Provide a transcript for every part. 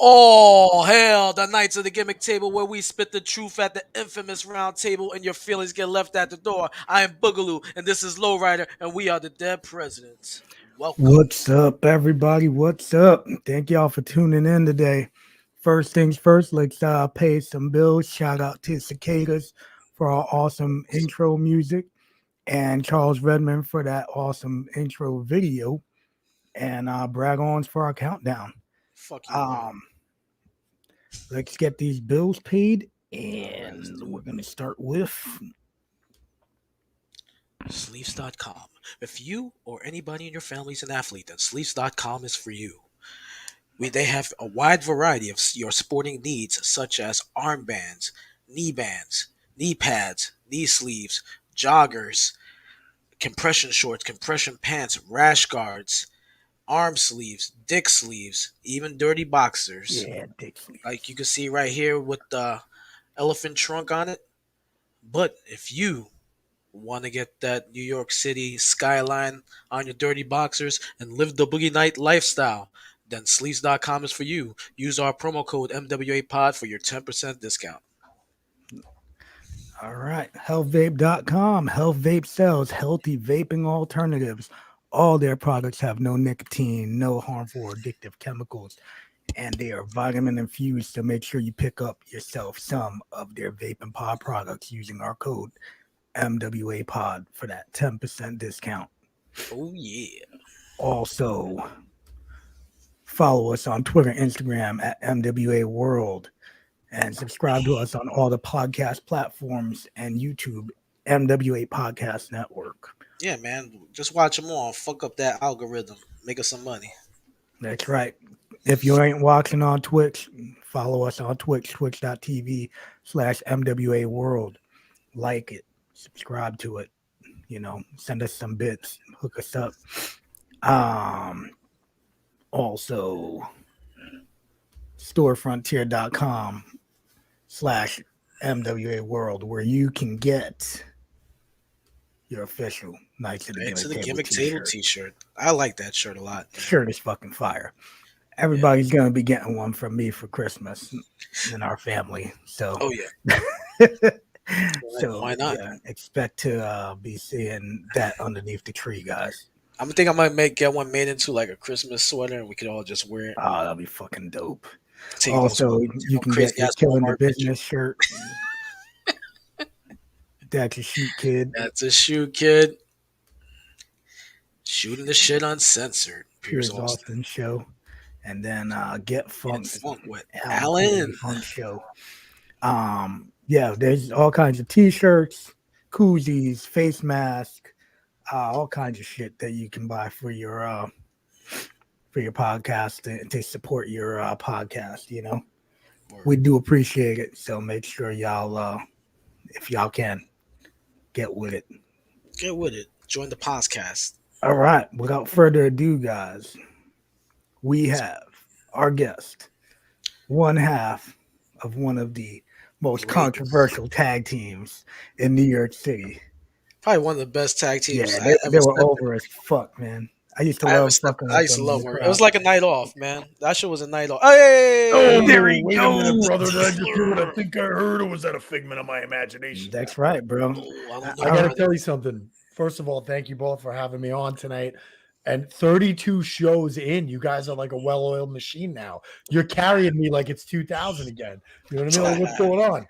Oh, hell, the Knights of the Gimmick table where we spit the truth at the infamous round table and your feelings get left at the door. I am Boogaloo and this is LowRyda and we are the Dead Presidents. Welcome. What's up, everybody? What's up? Thank y'all for tuning in today. First things first, let's pay some bills. Shout out to Cicadas for our awesome intro music and Charles Redmond for that awesome intro video and Brag Ons for our countdown. Fuck you, man. Um, let's get these bills paid and Alright, we're going to start with Sleeves.com. If you or anybody in your family is an athlete, then Sleeves.com is for you. They have a wide variety of your sporting needs, such as armbands, knee pads, knee sleeves, joggers, compression shorts, compression pants, rash guards, arm sleeves, dick sleeves, even dirty boxers. Dixie. Like you can see right here with the elephant trunk on it. But if you want to get that New York City skyline on your dirty boxers and live the Boogie Night lifestyle, then sleeves.com is for you. Use our promo code MWAPOD for your 10% discount. All right, healthvape.com. Health Vape sells healthy vaping alternatives. All their products have no nicotine, no harmful or addictive chemicals, and they are vitamin infused. So make sure you pick up yourself some of their vape and pod products using our code MWAPOD for that 10% discount. Oh, yeah. Also, follow us on Twitter and Instagram at MWA World and subscribe to us on all the podcast platforms and YouTube, MWA Podcast Network. Yeah, man. Just watch them all. Fuck up that algorithm. Make us some money. That's right. If you ain't watching on Twitch, follow us on Twitch, twitch.tv/MWA World. Like it, subscribe to it, send us some bits, hook us up. Also, storefrontier.com/MWA World, where you can get your official Knights of the Gimmick Table Table t-shirt. I like that shirt a lot. Shirt is fucking fire. Everybody's gonna be getting one from me for Christmas in our family. So, oh yeah. So why not? Yeah, expect to be seeing that underneath the tree, guys. I might get one made into like a Christmas sweater, and we could all just wear it. Oh, that'll be fucking dope. Take Also, you can get your Killing the Business shirt. That's a shoot, kid. That's a shoot, kid. Shooting the shit uncensored. Piers Austin show. And then Get Funk with Alan Funk show. Yeah, there's all kinds of t-shirts, koozies, face mask, all kinds of shit that you can buy for your podcast to support your podcast. We do appreciate it. So make sure y'all, if y'all can, get with it. Get with it. Join the podcast. All right. Without further ado, guys, we have our guest, one half of one of the most controversial tag teams in New York City. Probably one of the best tag teams. Yeah, they were over as fuck, man. I used to love fucking. I used to love her. It was like a night off, man. That shit was a night off. Hey! Oh, there he goes, brother. Did I just do what I think I heard, or was that a figment of my imagination? That's right, bro. I gotta tell you something. First of all, thank you both for having me on tonight. And 32 shows in, you guys are like a well-oiled machine now. You're carrying me like it's 2000 again. You know what I mean? Like, what's going on?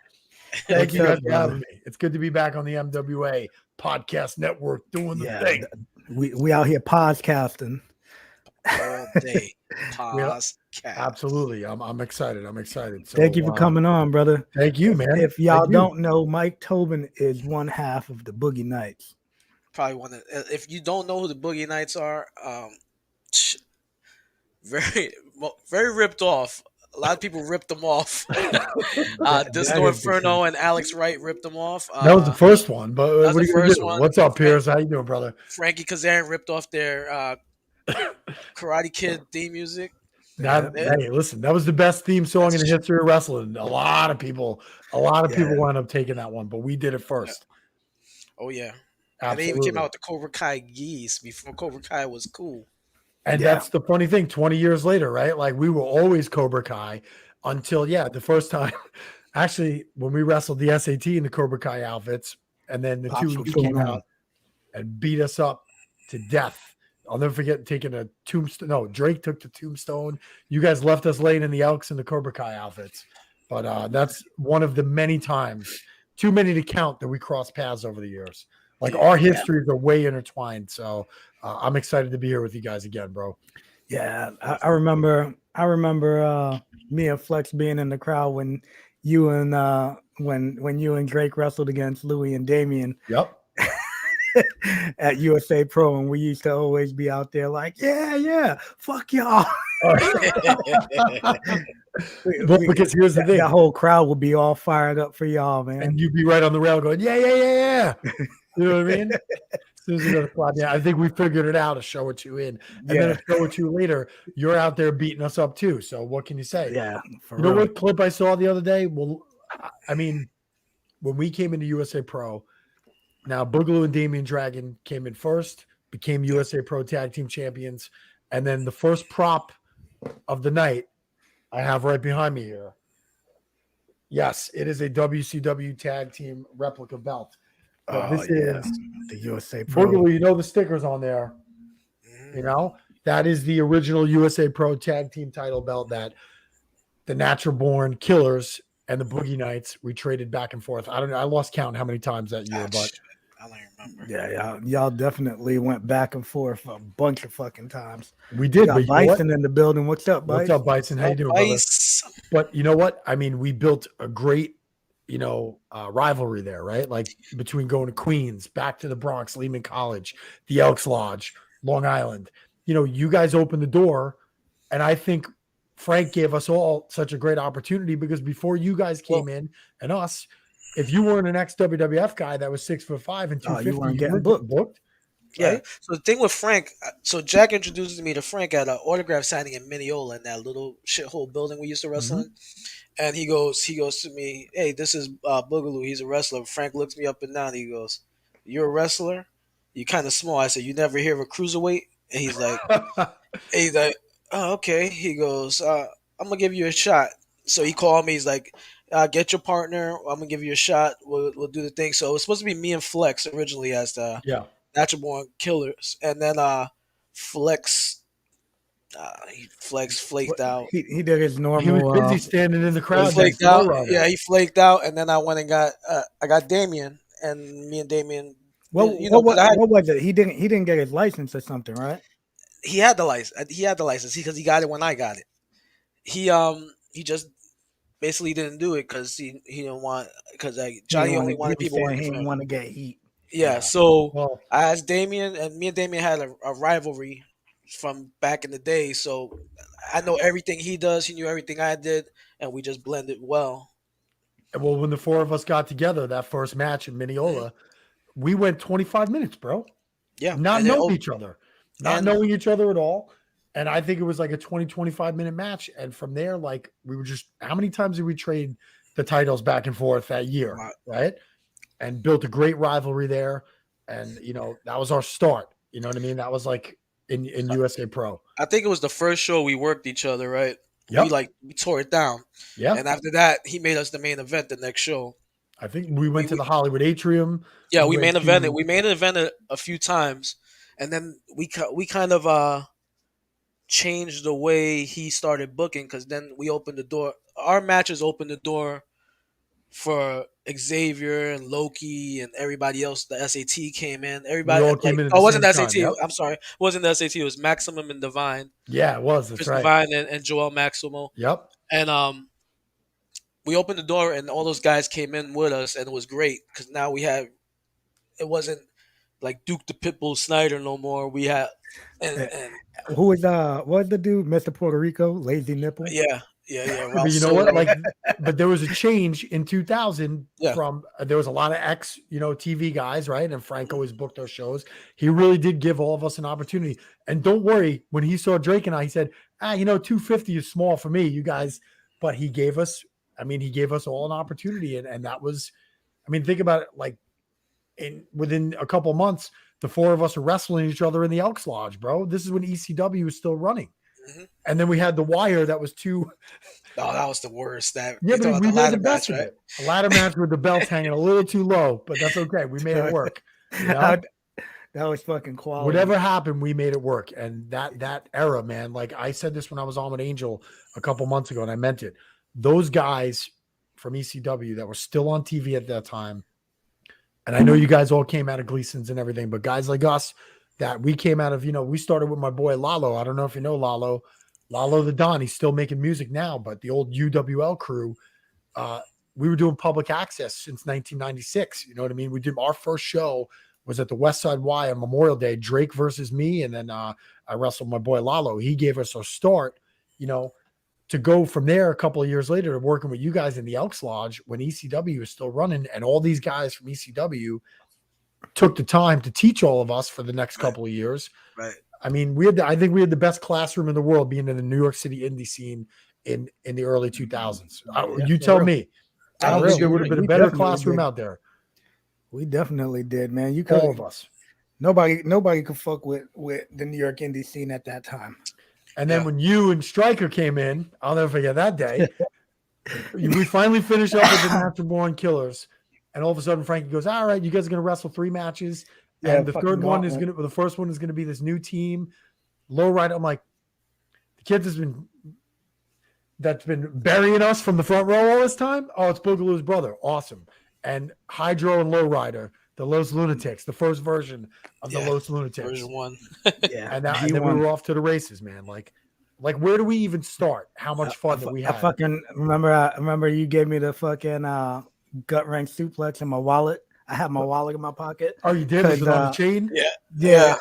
Thank you guys for having me. It's good to be back on the MWA Podcast Network doing the thing. We out here podcasting. All day. Podcast. Absolutely. I'm excited. So, thank you for coming on, brother. Thank you, man. If y'all don't know, Mike Tobin is one half of the Boogie Nights. Probably one of, if you don't know who the Boogie Nights are, very ripped off. A lot of people ripped them off. Disco Inferno and Alex Wright ripped them off. That was the first one, but what are you gonna do? What's up, Piers? How you doing, brother? Frankie Kazarian ripped off their Karate Kid theme music. Hey, listen, that was the best theme song in the history of wrestling. A lot of people wound up taking that one, but we did it first. Oh yeah. Absolutely. And they even came out with the Cobra Kai geese before Cobra Kai was cool. And Yeah. that's the funny thing, 20 years later, right? Like we were always Cobra Kai until, the first time, actually, when we wrestled the SAT in the Cobra Kai outfits, and then the Pops, 2 what's ED going came on? out and beat us up to death. I'll never forget taking a tombstone. No, Drake took the tombstone. You guys left us laying in the Elks in the Cobra Kai outfits. But that's one of the many times, too many to count, that we crossed paths over the years. Like our histories are way intertwined. So I'm excited to be here with you guys again, bro. Yeah, I remember me and Flex being in the crowd when you and when you and Drake wrestled against Louis and Damien Yep. at USA Pro, and we used to always be out there like, yeah, fuck y'all. Because here's the thing. That whole crowd would be all fired up for y'all, man. And you'd be right on the rail going, yeah. You know what I mean? As soon as you go to club, I think we figured it out a show or two in. And then a show or two later, you're out there beating us up too. So what can you say? Yeah. You know what clip I saw the other day? Well, I mean, when we came into USA Pro, now Boogaloo and Damian Dragon came in first, became USA Pro Tag Team Champions. And then the first prop of the night I have right behind me here. Yes, it is a WCW Tag Team replica belt. But this is the USA Pro. Boogaloo, you know the stickers on there. You know, that is the original USA Pro Tag Team title belt that the Natural Born Killers and the Boogie Knights we traded back and forth. I don't know. I lost count how many times that year, but I don't remember. Yeah, y'all definitely went back and forth a bunch of fucking times. We did. Got Bison in the building. What's up, Bison? What's up, Bison? How you doing, brother? But you know what? I mean, we built a great, rivalry there, right? Like between going to Queens, back to the Bronx, Lehman College, the Elks Lodge, Long Island. You guys opened the door, and I think Frank gave us all such a great opportunity because before you guys came in and us, if you weren't an ex-WWF guy that was 6'5" and 250, you weren't getting booked. Yeah. Right? So the thing with Frank, so Jack introduces me to Frank at an autograph signing in Mineola in that little shithole building we used to wrestle in. And he goes to me, "Hey, this is Boogaloo. He's a wrestler." Frank looks me up and down. He goes, "You're a wrestler? You're kind of small." I said, "You never hear of a cruiserweight?" And he's like, "Oh, okay." He goes, "I'm gonna give you a shot." So he called me. He's like, "Get your partner. I'm gonna give you a shot. We'll do the thing." So it was supposed to be me and Flex originally as the Natural Born Killers, and then Flex flaked out. He did his normal. He was busy standing in the crowd. He flaked out. Yeah, he flaked out, and then I went and got Damien, and me and Damien. What was it? He didn't get his license or something, right? He had the license because he got it when I got it. He just basically didn't do it because he didn't want, because Johnny only wanted people working for him. He didn't want to get heat. Yeah, so I asked Damien, and me and Damien had a rivalry from back in the day. So I know everything he does. He knew everything I did, and we just blended well. Well, when the four of us got together, that first match in Mineola, we went 25 minutes, bro. Yeah. Not knowing each other. Not knowing each other at all. And I think it was like a 20, 25-minute match. And from there, like, we were just, how many times did we trade the titles back and forth that year, right? And built a great rivalry there. And, that was our start. You know what I mean? That was like in USA Pro. I think it was the first show we worked each other, right? Yep. We tore it down. Yeah. And after that, he made us the main event the next show. I think we went to the Hollywood Atrium. Yeah, we main evented. We main evented a few times. And then we kind of changed the way he started booking, because then we opened the door. Our matches opened the door for Xavier and Loki and everybody else. The SAT came in. Everybody came in. It wasn't the SAT. Yep. I'm sorry. It wasn't the SAT. It was Maximum and Divine. Yeah, it was. That's Chris right. Divine and Joel Maximo. Yep. And we opened the door, and all those guys came in with us, and it was great because now we had. It wasn't like Duke the Pitbull Snyder no more. We had. And who was what was the dude, Mr. Puerto Rico, Lazy Nipple? Yeah. But you know what? But there was a change in 2000 from there was a lot of TV guys, right? And Frank always booked those shows. He really did give all of us an opportunity. And don't worry, when he saw Drake and I, he said, 250 is small for me, you guys. But he gave us all an opportunity. And that was, think about it. Like, within a couple months, the four of us are wrestling each other in the Elks Lodge, bro. This is when ECW was still running. Mm-hmm. And then we had the Wire that was too. Oh, that was the worst. That Yeah, you but talking about we the made ladder the best match, of right? it. A ladder match with the belts hanging a little too low, but that's okay. We made it work. You know? That was fucking quality. Whatever happened, we made it work. And that era, man, like I said this when I was on with Angel a couple months ago, and I meant it. Those guys from ECW that were still on TV at that time, and I know you guys all came out of Gleason's and everything, but guys like us that we came out of, we started with my boy Lalo. I don't know if you know Lalo the Don. He's still making music now, but the old UWL crew, we were doing public access since 1996. You know what I mean? We did our first show was at the West Side Y on Memorial Day, Drake versus me. And then I wrestled my boy Lalo. He gave us a start, to go from there a couple of years later to working with you guys in the Elks Lodge when ECW was still running. And all these guys from ECW took the time to teach all of us for the next couple of years. Right. I mean, I think we had the best classroom in the world being in the New York City indie scene in the early 2000s. You tell me. I don't think there would have been a better classroom out there. We definitely did, man. All of us. Nobody could fuck with the New York indie scene at that time. And then when you and Stryker came in, I'll never forget that day. We finally finished up with the Natural Born Killers, and all of a sudden Frankie goes, "All right, you guys are going to wrestle 3 matches, and the third one the first one is going to be this new team, LowRyda." I'm like, the kid that's been burying us from the front row all this time. Oh, it's Boogaloo's brother. Awesome. And Hydro and LowRyda, the Los Lunatics, the first version of the Los Lunatics. Version 1. Yeah. And then we were off to the races, man. Like where do we even start? How much fun that we had? I fucking remember you gave me the fucking gut wrench suplex in my wallet. I had my wallet in my pocket. Oh, you did? Was it on the chain? Yeah.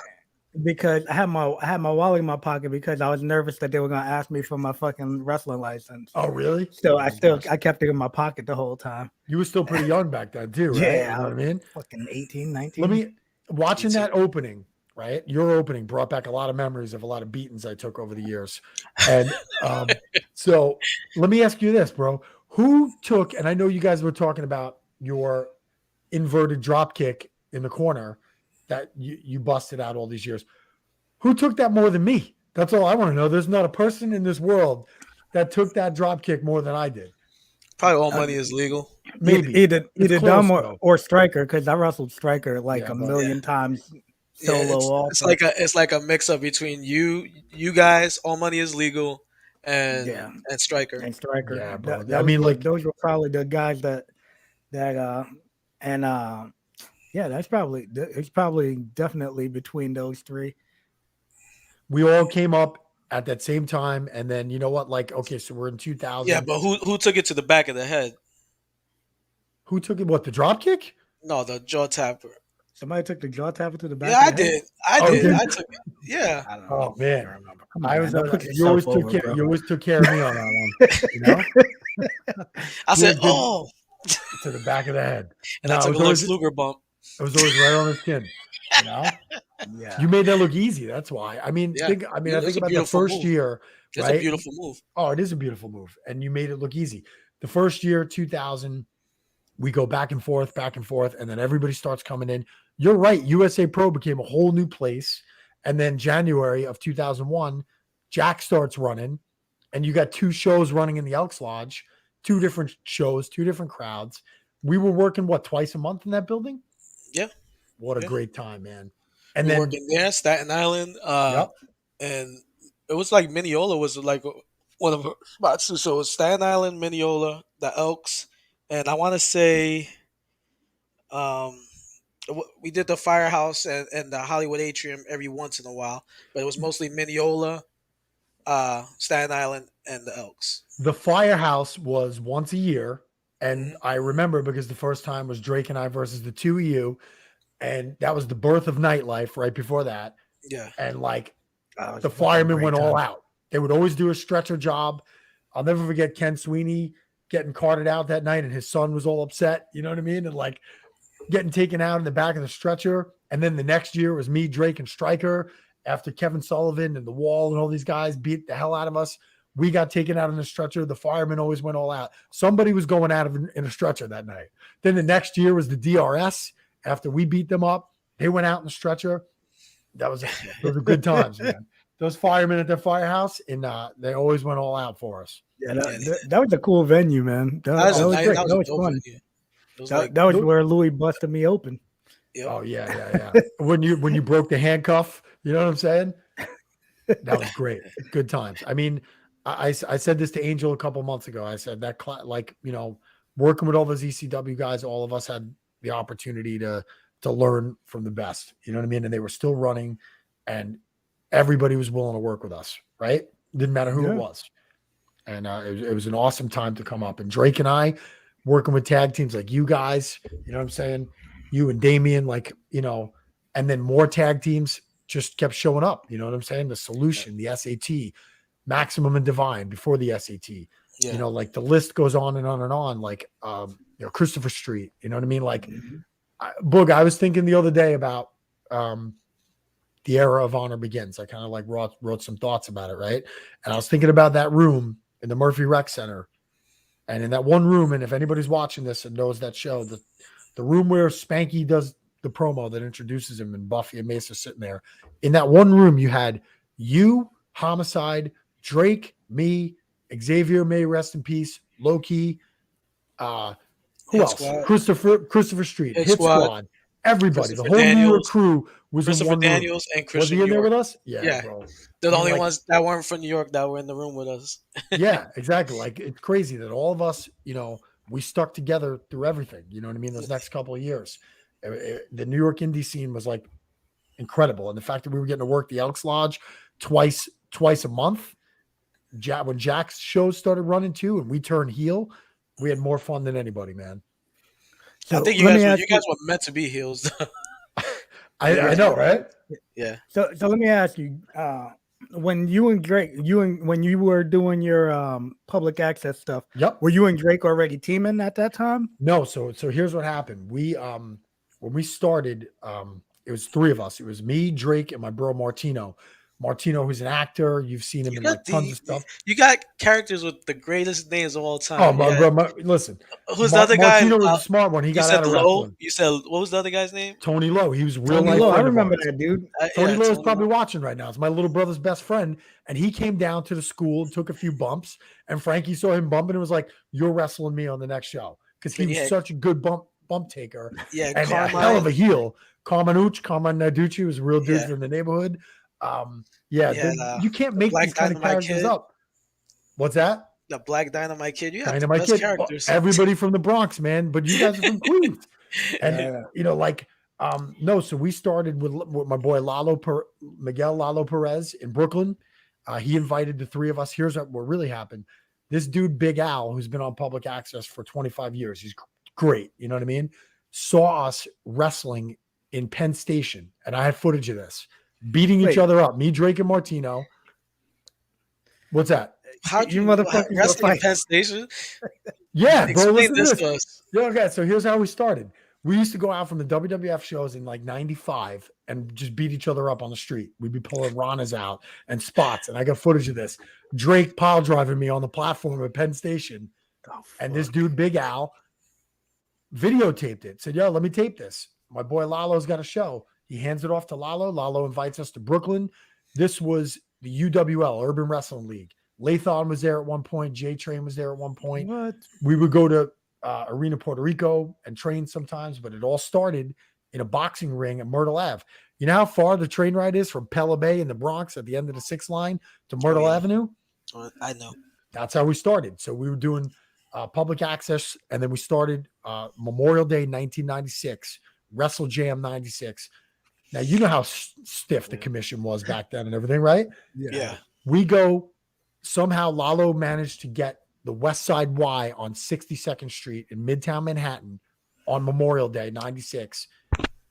Because I had my wallet in my pocket because I was nervous that they were gonna ask me for my fucking wrestling license. Oh, really? So I kept it in my pocket the whole time. You were still pretty young back then too, right? Yeah, you know what I mean? Fucking 18, 19. Watching that opening, right? Your opening brought back a lot of memories of a lot of beatings I took over the years. And so let me ask you this, bro. Who took, and I know you guys were talking about your inverted drop kick in the corner that you busted out all these years. Who took that more than me? That's all I want to know. There's not a person in this world that took that drop kick more than I did. Probably All Money Is Legal. Maybe either Dom or Stryker, because I wrestled Stryker a million times solo. It's like a mix up between you guys, All Money Is Legal, and Stryker. And Stryker. Yeah, bro. Those were probably the guys it's probably definitely between those 3. We all came up at that same time, and then you know what? Like, okay, so we're in 2000. Yeah, but who took it to the back of the head? Who took it? What, the drop kick? No, the jaw tapper. Somebody took the jaw tapper to the back. Yeah, I did. I took it. Yeah. I don't know. Oh man, I was. You always took care of me on that one. I said, "Oh," to the back of the head, and I took a Lex Luger bump. It was always right on his chin. Yeah. You made that look easy. That's why. I think about the first year. It's a beautiful move. Oh, it is a beautiful move, and you made it look easy. The first year, 2000, we go back and forth, and then everybody starts coming in. You're right. USA Pro became a whole new place, and then January of 2001, Jack starts running, and you got 2 shows running in the Elks Lodge, 2 different shows, 2 different crowds. We were working twice a month in that building. Yeah. What a great time, man. And then working there, Staten Island. And it was like Mineola was like one of the spots too. So it was Staten Island, Mineola, the Elks, and I want to say we did the Firehouse and the Hollywood Atrium every once in a while, but it was mostly Mineola, Staten Island, and the Elks. The Firehouse was once a year. And I remember because the first time was Drake and I versus the 2 of you. And that was the birth of nightlife right before that. Yeah. And the firemen went all out. They would always do a stretcher job. I'll never forget Ken Sweeney getting carted out that night and his son was all upset. You know what I mean? And getting taken out in the back of the stretcher. And then the next year was me, Drake, and Stryker after Kevin Sullivan and The Wall and all these guys beat the hell out of us. We got taken out in a stretcher. The firemen always went all out. Somebody was going out in a stretcher that night. Then the next year was the DRS, after we beat them up, they went out in the stretcher. Those were good times, man. Those firemen at the firehouse, and they always went all out for us. Yeah, Yeah, that was a cool venue, man. that was That a was nice, great. that was That a was dope fun. venue. It was like, That was where Louis busted me open. yep. Oh yeah. When you broke the handcuff, you know what I'm saying? That was great. Good times. I mean, I said this to Angel a couple months ago. I said that working with all those ECW guys, all of us had the opportunity to learn from the best. You know what I mean? And they were still running, and everybody was willing to work with us. Right? Didn't matter who it was. And it was an awesome time to come up. And Drake and I working with tag teams like you guys. You know what I'm saying? You and Damien, and then more tag teams just kept showing up. You know what I'm saying? The Solution, the SAT, Maximum and Divine before the SAT. Yeah. The list goes on and on and on. Christopher Street. You know what I mean? Boog, I was thinking the other day about the era of Honor Begins. I kind of wrote some thoughts about it, right? And I was thinking about that room in the Murphy Rec Center. And in that one room, and if anybody's watching this and knows that show, the room where Spanky does the promo that introduces him and Buffy and Mace are sitting there. In that one room, you had you, Homicide, Drake, me, Xavier, may rest in peace, Loki, who Hit else? Squad. Christopher Street, Hit Hit Squad. Squad, everybody, the Christopher whole New York Daniels. crew was in Christopher one room. Daniels and Was Christian he in there York. with us? Yeah. Bro. They're the I mean, only ones that weren't from New York that were in the room with us. Yeah, exactly. It's crazy that all of us, we stuck together through everything. You know what I mean? Those next couple of years, the New York indie scene was incredible, and the fact that we were getting to work the Elks Lodge twice a month. When Jack's shows started running too, and we turned heel, we had more fun than anybody, man. I think you guys were meant to be heels. I know, right? Yeah. So let me ask you, when you and Drake, when you were doing your public access stuff, Yep. were you and Drake already teaming at that time? No. So here's what happened. We when we started, it was three of us. It was me, Drake, and my bro Martino. Martino, who's an actor. You've seen him in tons of stuff. You got characters with the greatest names of all time. Oh, my bro, listen. Who's the other guy? Martino was a smart one. He got out of wrestling. You said, what was the other guy's name? Tony Lowe. He was real Tony life. Lowe. I remember that dude. Tony Lowe is probably watching right now. It's my little brother's best friend. And he came down to the school, took a few bumps, and Frankie saw him bumping and was like, "You're wrestling me on the next show." Because he was such a good bump taker. Yeah, and a hell of a heel. Carmen Narducci was a real dude from the neighborhood. You can't make these kind of characters up. What's that? The Black Dynamite Kid. You have Dynamite the best Kid. characters. Everybody from the Bronx, man. But you guys are from Queens. And no. So we started with my boy Miguel Lalo Perez in Brooklyn. He invited the three of us. Here's what really happened. This dude, Big Al, who's been on public access for 25 years. He's great. You know what I mean? Saw us wrestling in Penn Station. And I had footage of this. Beating each other up. Me, Drake, and Martino. What's that? How'd you motherfuckers wrestling in Penn Station? Yeah, bro. Explain this to us. Yeah, okay. So here's how we started. We used to go out from the WWF shows in 95 and just beat each other up on the street. We'd be pulling Ranas out and spots. And I got footage of this. Drake pile driving me on the platform at Penn Station. And this dude, Big Al, videotaped it. Said, "Yo, let me tape this. My boy Lalo's got a show." He hands it off to Lalo. Lalo invites us to Brooklyn. This was the UWL, Urban Wrestling League. Lathon was there at one point. J-Train was there at one point. What? We would go to Arena Puerto Rico and train sometimes, but it all started in a boxing ring at Myrtle Ave. You know how far the train ride is from Pella Bay in the Bronx at the end of the 6th line to Myrtle Avenue? I know. That's how we started. So we were doing public access, and then we started Memorial Day 1996, Wrestle Jam 96. Now, you know how stiff the commission was back then and everything, right? Yeah. We go, somehow Lalo managed to get the West Side Y on 62nd Street in Midtown Manhattan on Memorial Day 96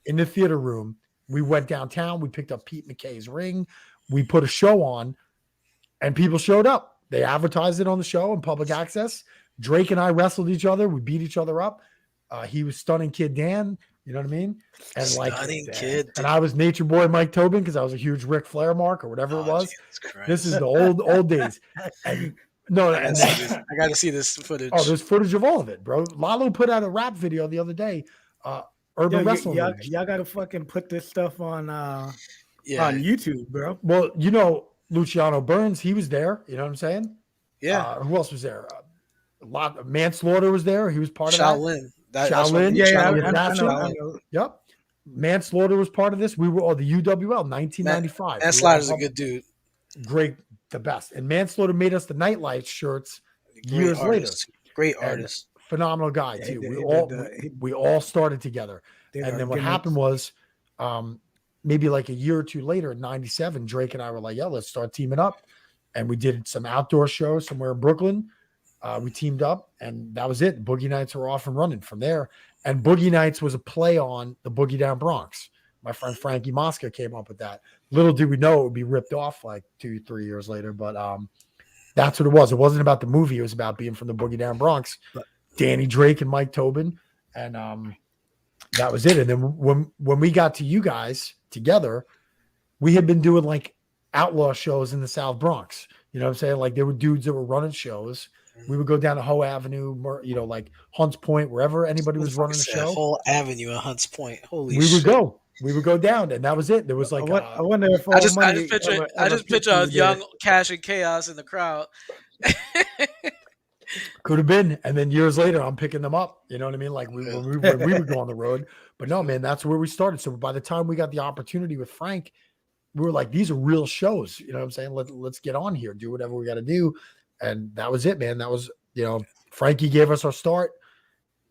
in the theater room. We went downtown. We picked up Pete McKay's ring. We put a show on, and people showed up. They advertised it on the show in public access. Drake and I wrestled each other. We beat each other up. He was Stunning Kid Dan. You know what I mean? And Stunning Kid. And I was Nature Boy Mike Tobin because I was a huge Ric Flair mark or whatever it was. This is the old days. And I got to see this footage. Oh, there's footage of all of it, bro. Lalo put out a rap video the other day Urban Wrestling y'all, League. y'all gotta fucking put this stuff on Yeah, YouTube, bro. Well, you know, Luciano Burns, he was there. You know what I'm saying? yeah. Who else was there? A lot of Manslaughter was there. He was part of that. Shaolin. That's what Shaolin, Yeah, yeah, the I know, assassin. I Shaolin. know. Yep. Manslaughter was part of this. We were all the UWL 1995. Man We were all Slider's a good dude. great, the best. And Manslaughter made us the Nightlight shirts Great years later. artist. Great And artist. phenomenal guy Yeah, too. he We all started together. did And our then what gimmicks. happened was maybe like a year or two later in 97, Drake and I were like, yeah, let's start teaming up. And we did some outdoor shows somewhere in Brooklyn. We teamed up and that was it. Boogie Nights were off and running from there. And Boogie Nights was a play on the Boogie Down Bronx. My friend Frankie Mosca came up with that. Little did we know it would be ripped off like 2-3 years later, but that's what it was. It wasn't about the movie. It was about being from the Boogie Down Bronx. Danny Drake and Mike Tobin. And that was it. And then when we got to you guys together, we had been doing like outlaw shows in the South Bronx. You know what I'm saying? Like there were dudes that were running shows. We would go down to Hoe Avenue, you know, like Hunts Point, wherever anybody was running a show. Whole avenue at Hunts Point. Holy We shit. would go down, and that was it. There was like I wonder if all I just money picture ever picture you a there. young Cash and Chaos in the crowd. could have been, and then years later, I'm picking them up. You know what I mean? Like when we would go on the road, but no, man, that's where we started. So by the time we got the opportunity with Frank, we were like, these are real shows. You know what I'm saying? Let's get on here, do whatever we got to do, and that was it, man. That was, you know, Frankie gave us our start,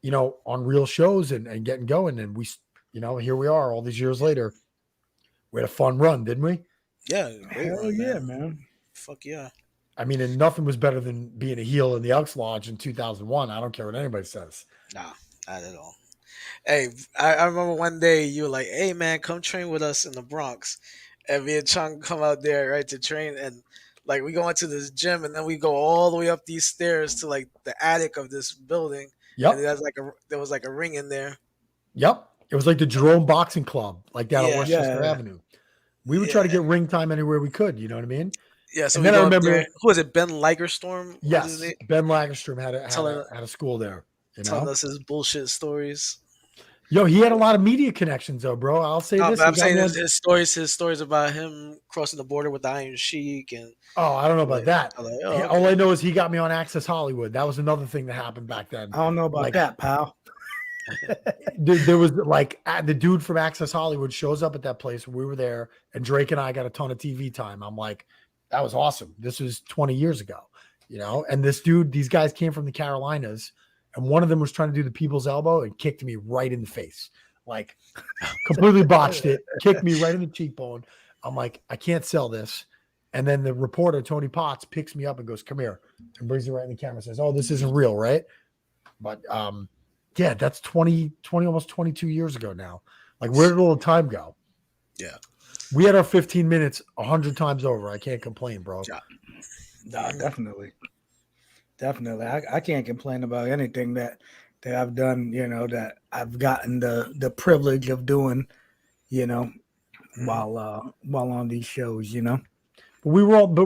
you know, on real shows and getting going, and we, you know, here we are all these years later. We had a fun run, didn't we? Yeah, great Hell run, yeah, man. man. Fuck yeah. I mean, and nothing was better than being a heel in the Elks Lodge in 2001. I don't care what anybody says. Nah, not at all. Hey, I remember one day you were like, "Hey man, come train with us in the Bronx," and me and Chung come out there right to train, and like we go into this gym, and then we go all the way up these stairs to like the attic of this building. Yep. And there was like a ring in there. Yep. It was like the Jerome Boxing Club, like down on Yeah. Westchester Avenue. We would try to get ring time anywhere we could. You know what I mean? Yeah, so And we then I go up remember- there. Who was it? Ben Ligerstorm? What is Yes. it? Ben Lagerstrom had Telling- a school there. You Telling know? us his bullshit stories. Yo, he had a lot of media connections though, bro. I'll say No, this. but I'm he got saying one- his stories about him crossing the border with the Iron Sheik and Oh, I don't know about that. I'm like, oh, okay. All I know is he got me on Access Hollywood. That was another thing that happened back then. I don't know about Like- that, pal. There was like the dude from Access Hollywood shows up at that place. We were there, and Drake and I got a ton of TV time. I'm like, that was awesome. This was 20 years ago, you know. And this dude, these guys came from the Carolinas, and one of them was trying to do the people's elbow and kicked me right in the face, like completely botched it, kicked me right in the cheekbone. I'm like, I can't sell this. And then the reporter, Tony Potts, picks me up and goes, come here, and brings me right in the camera and says, oh, this isn't real, right? But yeah, that's 20, almost 22 years ago now. Like, where did all the time go? Yeah. We had our 15 minutes 100 times over. I can't complain, bro. Yeah. Nah, definitely. I can't complain about anything that I've done, you know, that I've gotten the privilege of doing, you know, while on these shows, you know. But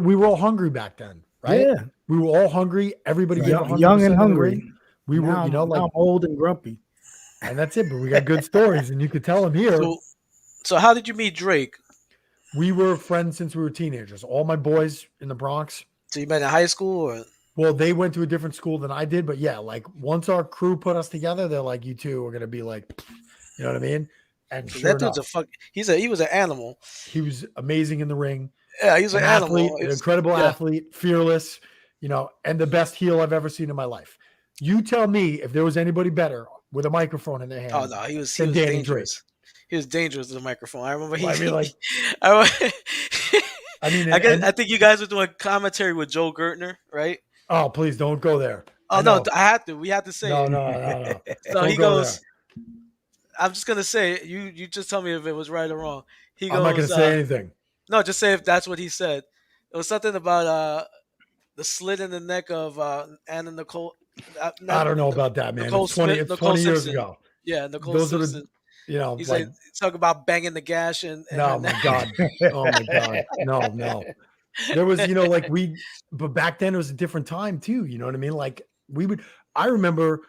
we were all hungry back then, right? Yeah. We were all hungry. Everybody gave 100% Young and of the hungry. ring. We were, Now, you know, now like, I'm old and grumpy. and that's it. But we got good stories, and you could tell them here. So how did you meet Drake? We were friends since we were teenagers. All my boys in the Bronx. So you met in high school, or Well, they went to a different school than I did, but yeah, like once our crew put us together, they're like, you two are gonna be like, you know what I mean? And sure that dude's enough, he was an animal. he was amazing in the ring. Yeah, he's an athlete, animal. an incredible athlete, fearless, you know, and the best heel I've ever seen in my life. You tell me if there was anybody better with a microphone in their hand. Oh no, he was than Danny dangerous. He was dangerous with the microphone. I remember Well, I mean, like, I mean, I think you guys were doing commentary with Joe Gertner, right? oh, please don't go there. Oh I no, know. I had to. We had to say No. it. So Don't he go goes. I'm just gonna say it. You just tell me if it was right or wrong. He goes. I'm not gonna say anything. No, just say if that's what he said. It was something about the slit in the neck of Anna Nicole. I don't know about that, man. Nicole It's 20, Smith- it's Nicole 20 years Simpson. ago. Yeah, Nicole Those are the- Simpson. You know, He like, said talk about banging the gash and oh my God. Oh my God. No. There was, you know, like but back then it was a different time too. You know what I mean? Like I remember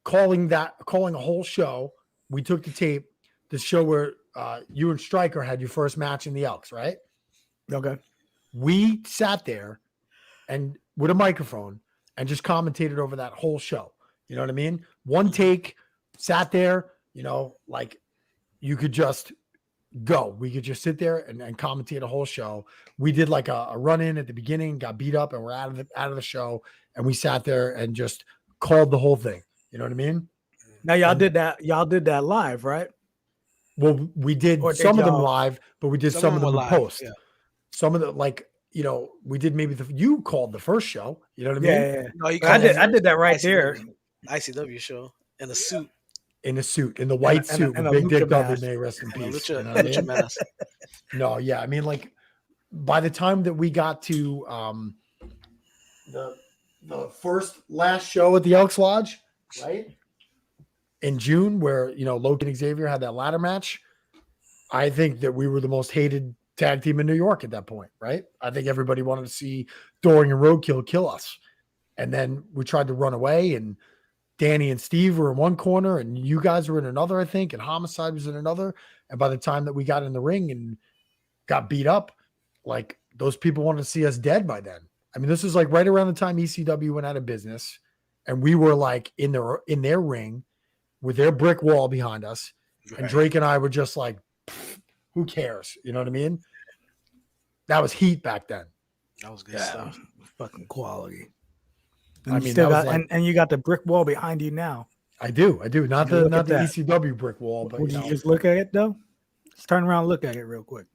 calling a whole show we took the tape, the show where you and Stryker had your first match in the Elks, right? Okay. We sat there and with a microphone and just commentated over that whole show. You know what I mean? One take, sat there, like you could just go. We could just sit there and commentate a whole show. We did like a run in at the beginning, got beat up, and we're out of the show. And we sat there and just called the whole thing. You know what I mean? Now y'all did that. Y'all did that live, right? Well, we did some of them live, but we did some of them in post. Yeah. Some of the we did maybe you called the first show. You know what I mean? Yeah. No, I did that right there. ICW show in a suit. In the white suit with Big Dick W, may rest in peace. Lucha mask. No, yeah. I mean, like by the time that we got to the last show at the Elks Lodge, right? In June, where Loki and Xavier had that ladder match, I think that we were the most hated tag team in New York at that point, right? I think everybody wanted to see Doring and Roadkill kill us. And then we tried to run away, and Danny and Steve were in one corner, and you guys were in another, I think, and Homicide was in another. And by the time that we got in the ring and got beat up, like those people wanted to see us dead by then. I mean, this was like right around the time ECW went out of business, and we were like in their ring with their brick wall behind us. Right. And Drake and I were just like, who cares? You know what I mean? That was heat back then. That was good stuff. Fucking quality. And and you got the brick wall behind you now. I do. Not the ECW brick wall, but would you just look at it though? Let's turn around and look at it real quick.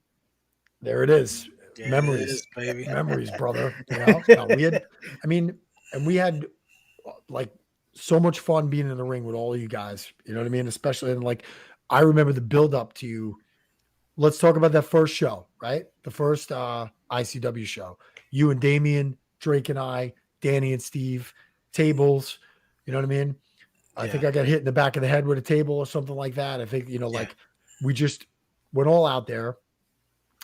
There it is. Yeah, memories, it is, baby. Memories, brother. No, we had like so much fun being in the ring with all of you guys. You know what I mean? Especially like I remember the build up to. Let's talk about that first show, right? The first ICW show. You and Damian, Drake and I, Danny and Steve, tables. You know what I mean? I think I got hit in the back of the head with a table or something like that. I think, like we just went all out there.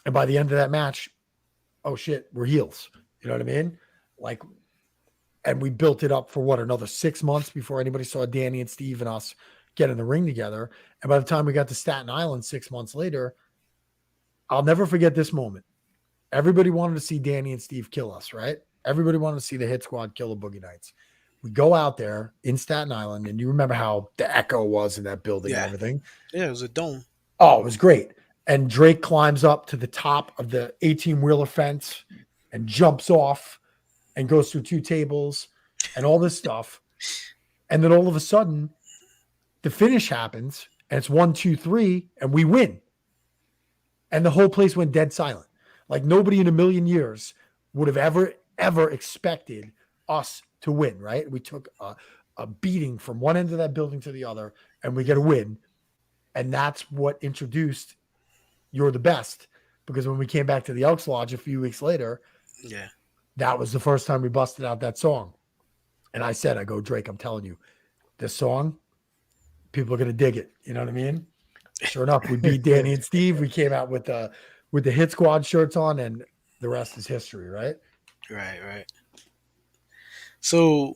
And by the end of that match, oh shit, we're heels. You know what I mean? Like, and we built it up for another 6 months before anybody saw Danny and Steve and us get in the ring together. And by the time we got to Staten Island 6 months later, I'll never forget this moment. Everybody wanted to see Danny and Steve kill us, right? Everybody wanted to see the Hit Squad kill the Boogie Nights. We go out there in Staten Island, and you remember how the echo was in that building and everything? Yeah, it was a dome. Oh, it was great. And Drake climbs up to the top of the 18-wheeler fence and jumps off and goes through 2 tables and all this stuff. And then all of a sudden, the finish happens, and it's 1, 2, 3, and we win. And the whole place went dead silent. Like nobody in a million years would have ever expected us to win, right? We took a beating from one end of that building to the other, and we get a win. And that's what introduced You're the Best. Because when we came back to the Elks Lodge a few weeks later, that was the first time we busted out that song. And I said, Drake, I'm telling you, this song, people are going to dig it. You know what I mean? Sure enough, we beat Danny and Steve. We came out with the Hit Squad shirts on, and the rest is history, right? Right. So,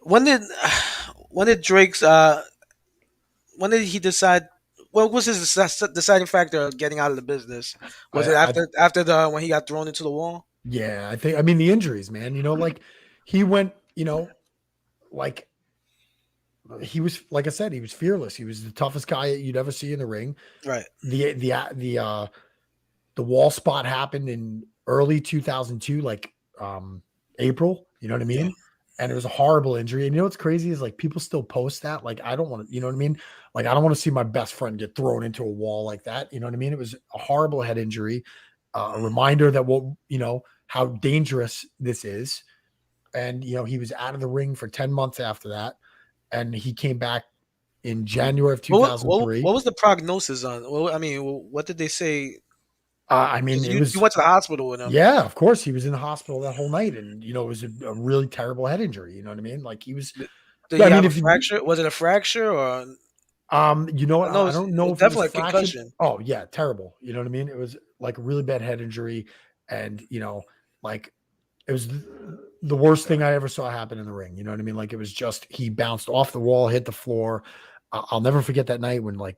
when did Drake's when did he decide? What was his deciding factor of getting out of the business? Was it after when he got thrown into the wall? Yeah, I mean the injuries, man. Like he went, like. He was, like I said, he was fearless. He was the toughest guy you'd ever see in the ring. Right. The wall spot happened in early 2002, like April. You know what I mean? Yeah. And it was a horrible injury. And what's crazy is like people still post that. Like I don't want to, you know what I mean? Like I don't want to see my best friend get thrown into a wall like that. You know what I mean? It was a horrible head injury. A reminder that how dangerous this is. And he was out of the ring for 10 months after that. And he came back in January of 2003. What was the prognosis on? Well, I mean, what did they say? You went to the hospital with him. Yeah, of course. He was in the hospital that whole night. And, it was a really terrible head injury. You know what I mean? Like he was. Did he have a fracture? Was it a fracture or? You know what? I don't know if definitely it was a concussion. Oh, yeah. Terrible. You know what I mean? It was like a really bad head injury. And, like it was the worst thing I ever saw happen in the ring. You know what I mean? Like, it was just, he bounced off the wall, hit the floor. I'll never forget that night when like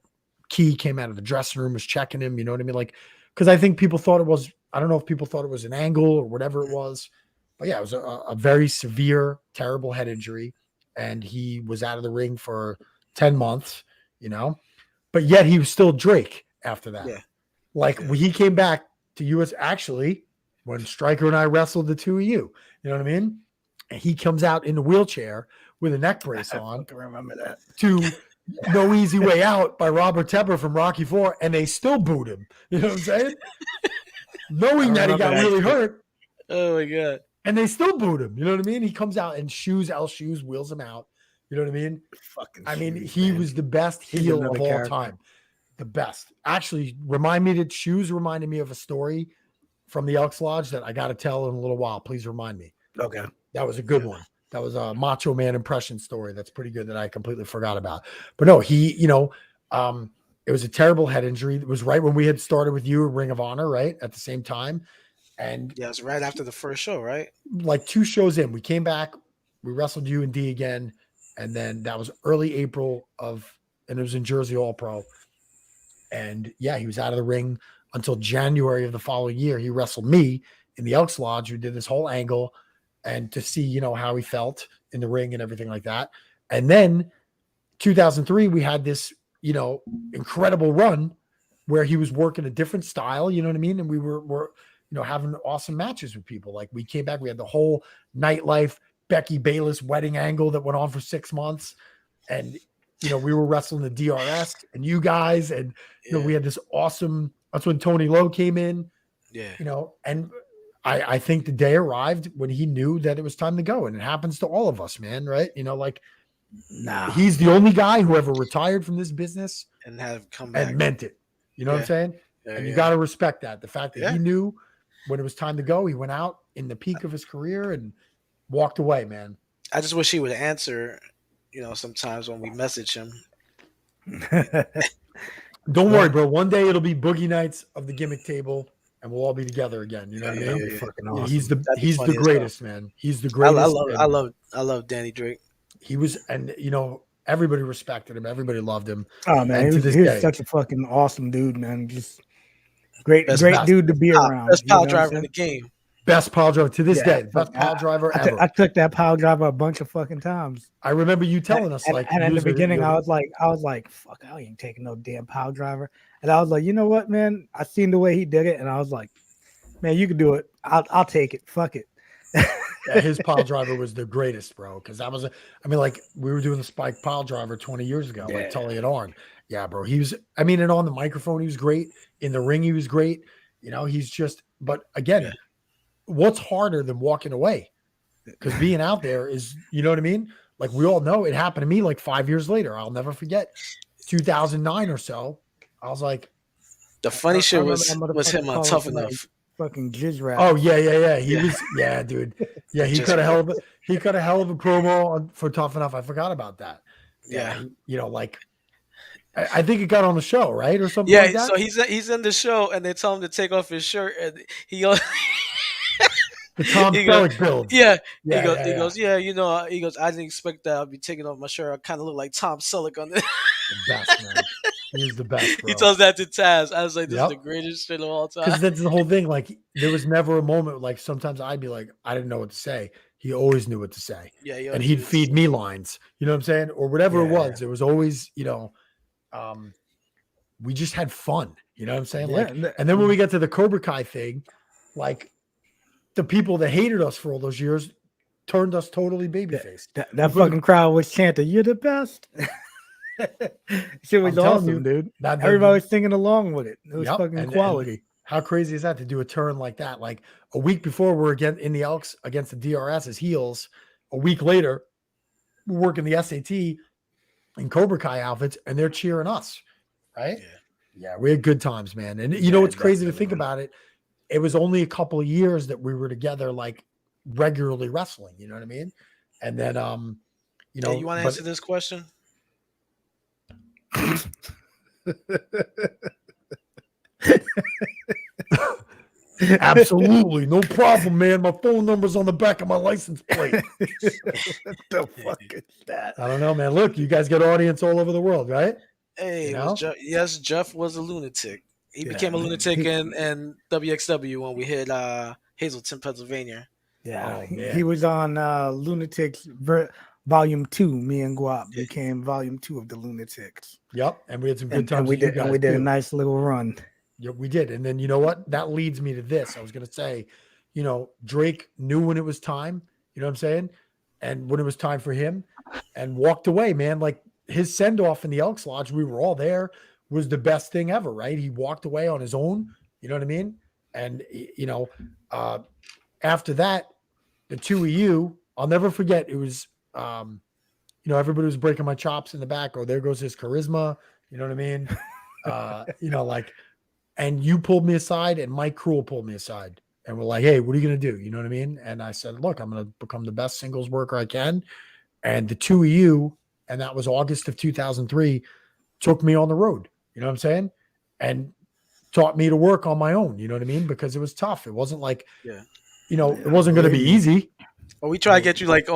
Key came out of the dressing room, was checking him. You know what I mean? Like, because I think people thought it was, I don't know if people thought it was an angle or whatever it was, but yeah, it was a very severe, terrible head injury. And he was out of the ring for 10 months, you know, but yet he was still Drake after that. Yeah. Like, when he came back to US, actually, when Stryker and I wrestled the two of you, you know what I mean? And he comes out in the wheelchair with a neck brace on. I can remember that. To No Easy Way Out by Robert Tepper from Rocky IV, and they still booed him. You know what I'm saying? Knowing that he got really hurt. Oh my God. And they still booed him. You know what I mean? He comes out and L Shoes wheels him out. You know what I mean? He was the best heel of all time. The best. Actually, Shoes reminded me of a story from the Elks Lodge that I got to tell in a little while. Please remind me. Okay. That was a good one. That was a Macho Man impression story. That's pretty good that I completely forgot about. But no, it was a terrible head injury. It was right when we had started with you, Ring of Honor, right? At the same time. And yeah, it was right after the first show, right? Like 2 shows in, we came back, we wrestled you and D again. And then that was early April and it was in Jersey All Pro. And yeah, he was out of the ring until January of the following year. He wrestled me in the Elks Lodge. We did this whole angle and to see, how he felt in the ring and everything like that. And then 2003, we had this, incredible run where he was working a different style, you know what I mean? And we were having awesome matches with people. Like, we came back, we had the whole nightlife Becky Bayless wedding angle that went on for 6 months. And, we were wrestling the DRS and you guys, and, we had this awesome, that's when Tony Lowe came in, and I think the day arrived when he knew that it was time to go. And it happens to all of us, man. Right. He's the only guy who ever retired from this business and have come back and meant it. You know what I'm saying? And you got to respect that. The fact that he knew when it was time to go, he went out in the peak of his career and walked away, man. I just wish he would answer, sometimes when we message him. Don't worry, bro. One day it'll be Boogie Nights of the Gimmick Table and we'll all be together again. You know what I mean? Fucking awesome. He's the greatest, man. He's the greatest. I love Danny Drake. He was, and everybody respected him. Everybody loved him. Oh man, he was such a fucking awesome dude, man. Just great dude to be around. Best pile driver in the game. Best pile driver to this day. Best pile driver ever. I took that pile driver a bunch of fucking times. I remember you telling us and in the beginning, I was like, fuck, I ain't taking no damn pile driver. And I was like, you know what, man? I seen the way he did it, and I was like, man, you can do it. I'll take it. Fuck it. Yeah, his pile driver was the greatest, bro. Because that was, like, we were doing the spike pile driver 20 years ago, like Tully and Arn. Yeah, bro. He was, and on the microphone, he was great. In the ring, he was great. He's just, but again, what's harder than walking away? Because being out there is, you know what I mean? Like, we all know it happened to me like 5 years later. I'll never forget 2009 or so. I was like, the funny shit was him on Tough Enough. Fucking jizz rap. Oh yeah. He was, dude. Yeah, he cut a hell of a promo for Tough Enough. I forgot about that. Yeah. I think it got on the show, right, or something. Like that? So he's in the show, and they tell him to take off his shirt, and he the Tom Selleck build. Yeah. He goes, I didn't expect that I'd be taking off my shirt. I kind of look like Tom Selleck on this. The best, man. He's the best, bro. He tells that to Taz. I was like, this is the greatest shit of all time. Because that's the whole thing. Like, there was never a moment, like, sometimes I'd be like, I didn't know what to say. He always knew what to say. Yeah. And he'd feed me lines. You know what I'm saying? Or whatever it was. It was always, we just had fun. You know what I'm saying? Like, and then when we got to the Cobra Kai thing, like, the people that hated us for all those years turned us totally babyface. That fucking crowd was chanting, "You're the best." Shit was awesome, dude. Everybody was singing along with it. It was fucking quality. And how crazy is that to do a turn like that? Like, a week before we're again in the Elks against the DRS as heels. A week later, we're working the SAT in Cobra Kai outfits, and they're cheering us, right? Yeah, we had good times, man. And what's crazy to think about it? It was only a couple of years that we were together, like, regularly wrestling. You know what I mean? And then, Hey, you want to answer this question? Absolutely, no problem, man. My phone number's on the back of my license plate. What the fuck is that? I don't know, man. Look, you guys got audience all over the world, right? Hey, You it was know? Yes, Jeff was a lunatic. He Yeah, became a man. lunatic in WXW when we hit Hazleton, Pennsylvania. Yeah, Oh, he man. was on Lunatics Volume 2. Me and Guap became Volume 2 of the Lunatics. Yep, and we had some good And times we with you did guys a too. nice little run. Yeah, we did. And then you know what? That leads me to this. I was going to say, you know, Drake knew when it was time, you know what I'm saying? And when it was time for him and walked away, man. Like his send off in the Elks Lodge, we were all there, was the best thing ever, right? He walked away on his own, you know what I mean? And, you know, after that, the two of you, I'll never forget. It was, you know, everybody was breaking my chops in the back. Oh, there goes his charisma. You know what I mean? You know, like, and you pulled me aside and Mike Cruel pulled me aside and we're like, hey, what are you going to do? You know what I mean? And I said, look, I'm going to become the best singles worker I can. And the two of you, and that was August of 2003, took me on the road. You know what I'm saying? And taught me to work on my own. You know what I mean? Because it was tough. It wasn't like, Yeah. you know, it wasn't going to be easy. Well, we try to get you like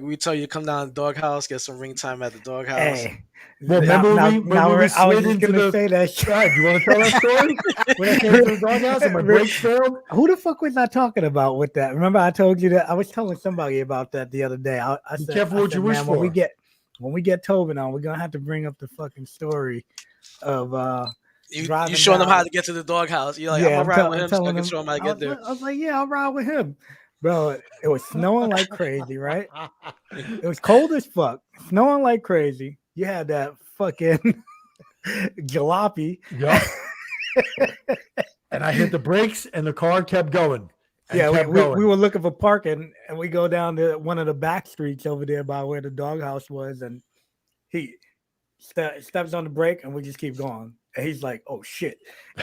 we tell you to come down to the doghouse, get some ring time at the doghouse. Hey. Well, remember when we I was slid just into gonna the say that shit. Right, you want to tell that story? When I came to the doghouse and my brakes failed? Who the fuck was I talking about with that? Remember I told you that I was telling somebody about that the other day. I Be said, careful what you wish for. When we get Tobin on, we're gonna have to bring up the fucking story of You driving showing them down- how to get to the doghouse. You're like, Yeah, I'm gonna ride with I'm him so I telling can him- show him how to get there. I was like, yeah, I'll ride with him. Bro, it was snowing like crazy, right? It was cold as fuck, snowing like crazy. You had that fucking jalopy. Yep. And I hit the brakes and the car kept going. Yeah, we were looking for parking and we go down to one of the back streets over there by where the doghouse was. And he steps on the brake and we just keep going. And he's like, oh shit.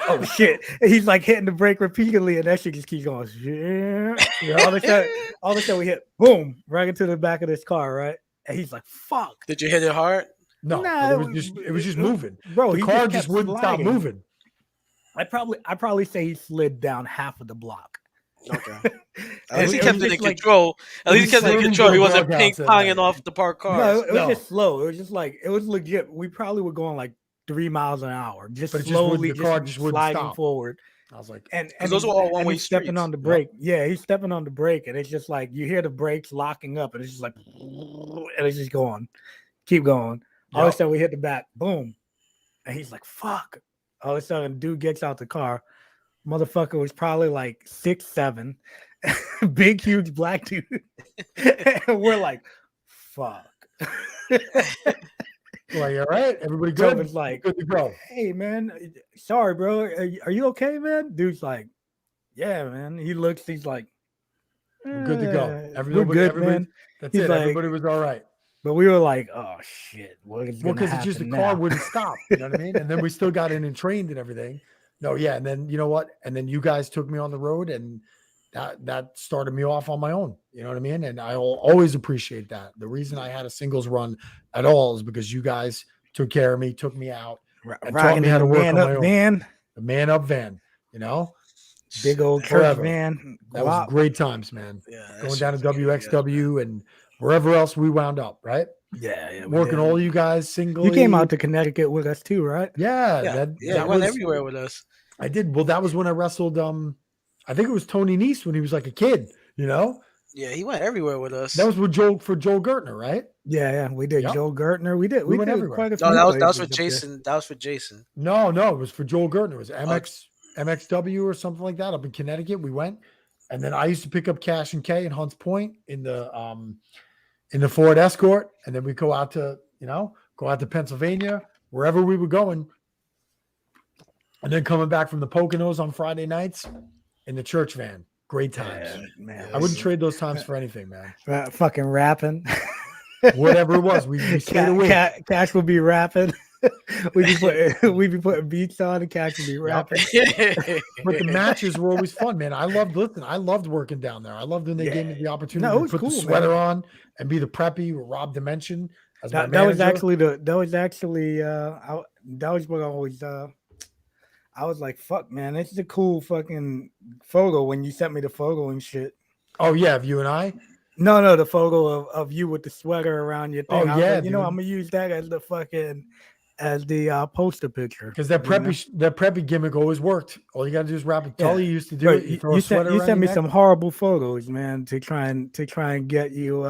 Oh shit. And he's like hitting the brake repeatedly and that shit just keeps going. Yeah. All of a sudden we hit boom right into the back of this car, right? And he's like, fuck. Did you hit it hard? No, Nah, it was just moving. Bro, The he car just just kept wouldn't stop sliding. moving. I probably say he slid down half of the block. Okay. At It least he was kept it in just like- control. At least he kept it in slid control. He into a wasn't doghouse ping that ponging night. off the parked cars. No, it was No. just slow. It was just like it was legit. We probably were going like 3 miles an hour, just But it just slowly, wouldn't- the car just wouldn't sliding stop. forward. I was like, And those he's- were all and one-way he's stepping streets. on the brake. Yeah, he's stepping on the brake, and it's just like you hear the brakes locking up, and it's just like, and it's just going, keep going. All of a Yep. sudden, we hit the back, boom, and he's like, "Fuck!" All of a sudden, dude gets out the car. Motherfucker was probably like 6'7", big, huge black dude, and we're like, "Fuck." like, all right, everybody good? Tobin's like, good to go. hey man, sorry bro, are you okay, man? Dude's like, yeah man. He looks, he's like, We're good to go. We're good, everybody, man. That's He's it. like- Everybody was all right. But we were like, oh shit, what is Well, gonna because it's just the happen car now? wouldn't stop. You know what I mean? And then we still got in and trained and everything. No, yeah. And then you know what? And then you guys took me on the road and that started me off on my own. You know what I mean? And I'll always appreciate that. The reason I had a singles run at all is because you guys took care of me, took me out, and taught Riding me in how to the work man on up my own. van, The man up van, you know? big old church Forever. van. That was Guap. great times, man. Yeah, that Going shit down to was good, yeah. WXW and wherever else we wound up, right? Yeah, we Working did. all you guys single. You came out to Connecticut with us too, right? Yeah, Yeah, that yeah, that he went was everywhere with us. I did. Well, that was when I wrestled. I think it was Tony Nese when he was like a kid. You know, Yeah, he went everywhere with us. that was with Joel Gertner, right? Yeah, we did. Yep. Joe Gertner, we did. We We went did everywhere. quite a few. No, that was places for up there. Jason. That was for Jason. No, it was for Joel Gertner. It was MXW or something like that up in Connecticut. We went, and then I used to pick up Cash and K in Hunts Point in the Ford Escort, and then we go out to Pennsylvania, wherever we were going, and then coming back from the Poconos on Friday nights in the church van. Great times. Yeah, man. I wouldn't trade those times for anything, man. Fucking rapping. Whatever it was, we stayed awake. Cash would be rapping. we'd be putting beats on, and Cash would be rapping. But the matches were always fun, man. I loved working down there. I loved when they gave me the opportunity No, it to was put cool, the sweater man. on and be the preppy with Rob Dimension as my That was manager. actually that was what I I was like, fuck, man, this is a cool fucking photo when you sent me the photo and shit. Oh yeah, of you and I. No, the photo of you with the sweater around your Oh thing. I was yeah, like, I'm dude. gonna use that as the fucking poster picture. Because You know? that preppy gimmick always worked. All you got to do is wrap it. Yeah. Tully used to do But it. You throw a you sweater around sent your me neck. some horrible photos, man, to try and get you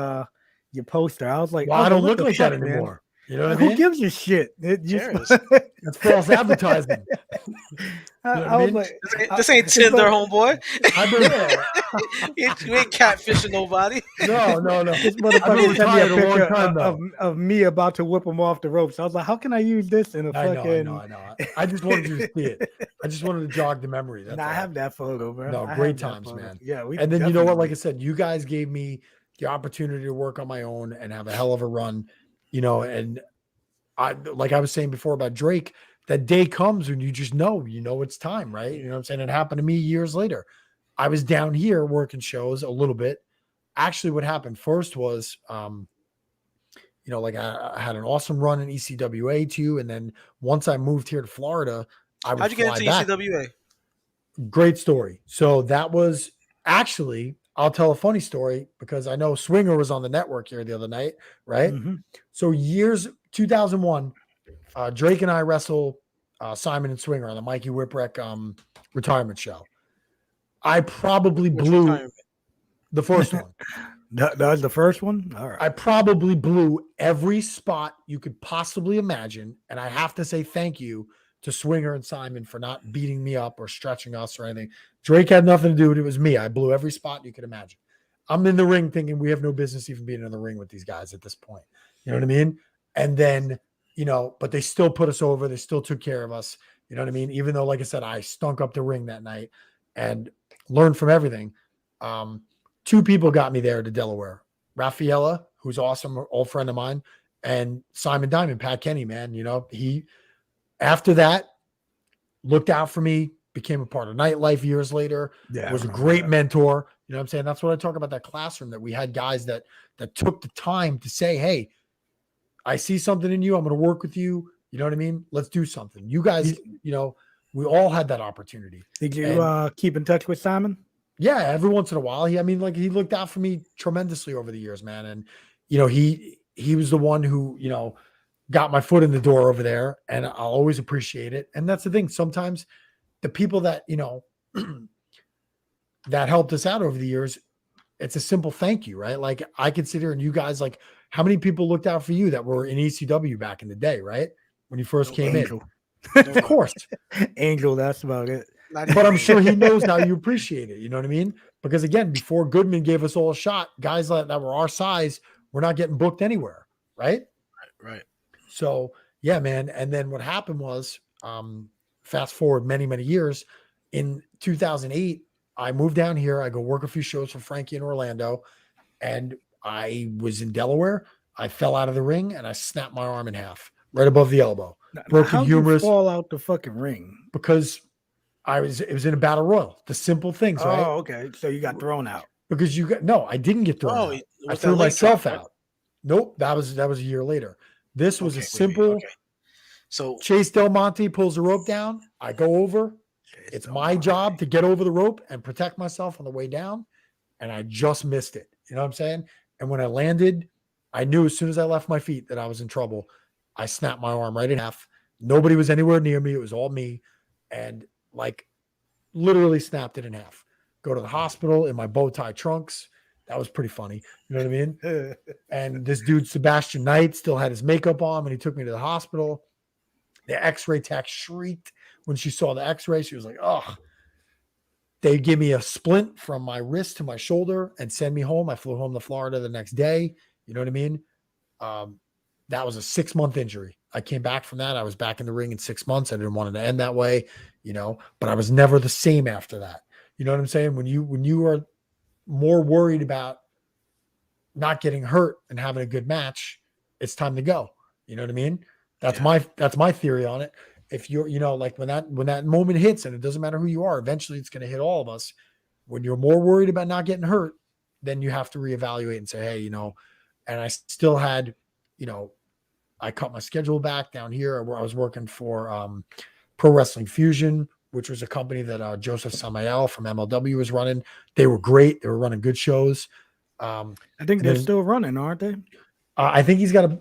your poster. I Well, I was like, don't what look the like that fuck, man? anymore. You know what I Who mean? gives a shit? It just Cheers. That's false advertising. You know what I I was mean? like, This ain't it's Tinder, like, homeboy. I've been yeah. You ain't catfishing nobody. no. This I've been motherfucker sent me a retired a long picture time though. of me about to whip him off the ropes. I was like, how can I use this in a fucking? I know. I just wanted you to see it. I just wanted to jog the memory. That's Nah, I all. have that photo, bro. No, I great have that times, photo. man. Yeah, we And then you know what? Like I definitely. said, you guys gave me the opportunity to work on my own and have a hell of a run. And like I was saying before about Drake, that day comes when you just know, it's time, right? You know what I'm saying? It happened to me years later. I was down here working shows a little bit. Actually, what happened first was, like I had an awesome run in ECWA too. And then once I moved here to Florida, I would How'd you get fly into back. ECWA? Great story. So that was actually, I'll tell a funny story because I know Swinger was on the network here the other night, right? Mhm. So 2001, Drake and I wrestle Simon and Swinger on the Mikey Whipwreck retirement show. I probably Which blew retirement? the first one. That was the first one. All right. I probably blew every spot you could possibly imagine. And I have to say thank you to Swinger and Simon for not beating me up or stretching us or anything. Drake had nothing to do with it. It was me. I blew every spot you could imagine. I'm in the ring thinking we have no business even being in the ring with these guys at this point. You know what I mean? And then, but they still put us over. They still took care of us. You know what I mean? Even though, like I said, I stunk up the ring that night and learned from everything. Two people got me there to Delaware. Raffaella, who's awesome, an old friend of mine, and Simon Diamond, Pat Kenny, man. He, after that, looked out for me, became a part of nightlife years later, Yeah, was a great mentor. You know what I'm saying? That's what I talk about, that classroom, that we had guys that took the time to say, hey, I see something in you. I'm going to work with you. You know what I mean? Let's do something. You guys, we all had that opportunity. Did you keep in touch with Simon? Yeah, every once in a while. He looked out for me tremendously over the years, man. And, he was the one who, got my foot in the door over there, and I'll always appreciate it. And that's the thing. Sometimes the people that, that helped us out over the years, it's a simple thank you, right? Like I could sit here and you guys, like, how many people looked out for you that were in ECW back in the day, right? When you first came Angel. in. Of course. Angel, that's about it. But I'm sure he knows how you appreciate it. You know what I mean? Because again, before Goodman gave us all a shot, guys that were our size were not getting booked anywhere, right? Right. So yeah, man. And then what happened was, fast forward many, many years, in 2008, I moved down here. I go work a few shows for Frankie in Orlando, and I was in Delaware. I fell out of the ring and I snapped my arm in half, right above the elbow. Broken How'd humerus. you fall out the fucking ring? Because it was in a battle royal. The simple things, right? Oh, okay. So you got thrown out. Because I didn't get thrown out. I threw myself out. Nope, that was a year later. This was a simple. So Chase Del Monte pulls the rope down. I go over. It's my job to get over the rope and protect myself on the way down, and I just missed it. You know what I'm saying? And when I landed, I knew as soon as I left my feet that I was in trouble. I snapped my arm right in half. Nobody was anywhere near me. It was all me, and like literally snapped it in half. Go to the hospital in my bow tie trunks. That was pretty funny. You know what I mean? And this dude, Sebastian Knight, still had his makeup on when he took me to the hospital. The x-ray tech shrieked when she saw the x-ray. She was like, oh. They give me a splint from my wrist to my shoulder and send me home. I flew home to Florida the next day. You know what I mean? That was a 6-month injury. I came back from that. I was back in the ring in 6 months. I didn't want it to end that way, but I was never the same after that. You know what I'm saying? When you are more worried about not getting hurt and having a good match, it's time to go. You know what I mean? That's my theory on it. If you're, like when that moment hits, and it doesn't matter who you are, eventually it's going to hit all of us. When you're more worried about not getting hurt, then you have to reevaluate and say, hey, and I still had, I cut my schedule back down here where I was working for Pro Wrestling Fusion, which was a company that Joseph Samael from MLW was running. They were great. They were running good shows. I think And they're then- still running, aren't they? I think he's got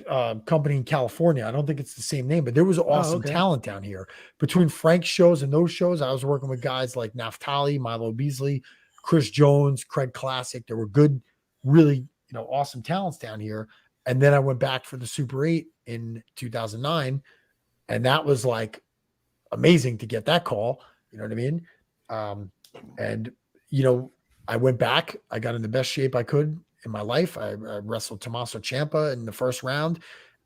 a company in California. I don't think it's the same name, but there was awesome okay. talent down here. Between Frank's shows and those shows, I was working with guys like Naftali, Milo Beasley, Chris Jones, Craig Classic. There were good, really, awesome talents down here. And then I went back for the Super 8 in 2009, and that was like amazing to get that call. You know what I mean? And I went back. I got in the best shape I could in my life. I wrestled Tommaso Ciampa in the first round,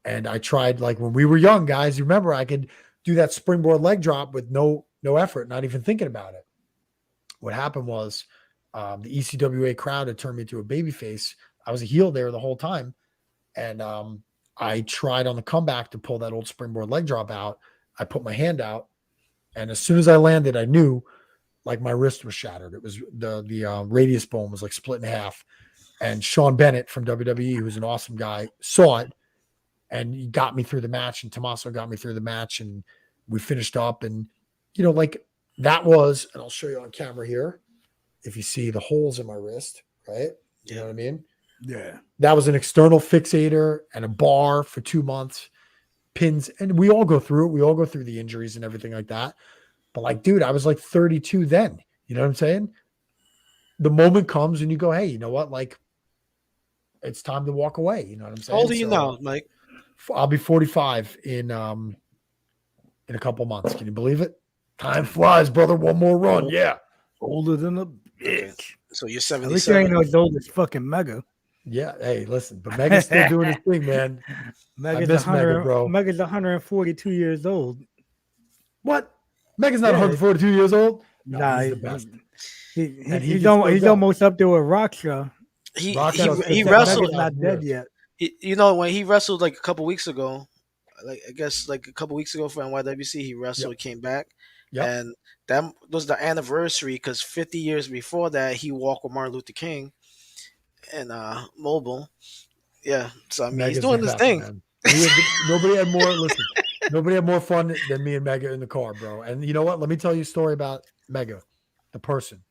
and I tried, like, when we were young guys, you remember, I could do that springboard leg drop with no effort, not even thinking about it. What happened was the ECWA crowd had turned me into a babyface. I was a heel there the whole time, and I tried on the comeback to pull that old springboard leg drop out. I put my hand out, and as soon as I landed, I knew, like, my wrist was shattered. It was the radius bone was like split in half. And Sean Bennett from WWE, who's an awesome guy, saw it, and he got me through the match. And Tommaso got me through the match, and we finished up. And like, that was, and I'll show you on camera here, if you see the holes in my wrist, right? You know what I mean? Yeah. That was an external fixator and a bar for 2 months, pins, and we all go through it. We all go through the injuries and everything like that. But, like, dude, I was like 32 then. You know what I'm saying? The moment comes and you go, hey, you know what? Like, it's time to walk away. You know what I'm saying? How old are you now, Mike? I'll be 45 in a couple months. Can you believe it? Time flies, brother. One more run. Yeah. Older than a bitch. Okay. So you're At least you 77. ain't as old as fucking Mega. Yeah. Hey, listen, but Mega's still doing his thing, man. Mega's miss Mega, 100, bro. Mega's 142 years old. What? Mega's not Yeah. 142 years old? No, Nah, he's the best. He, And he he's, can almost, still he's go. almost up there with Raksha. He Rockefeller's he still wrestled. Mega's not dead yet. When he wrestled like a couple weeks ago, like I guess like a couple weeks ago for NYWC, he wrestled, came back, and that was the anniversary because 50 years before that he walked with Martin Luther King and Mobile. Yeah, so I mean he's Mega's doing the his best, thing. man. Nobody had more fun than me and Mega in the car, bro. And you know what? Let me tell you a story about Mega, the person.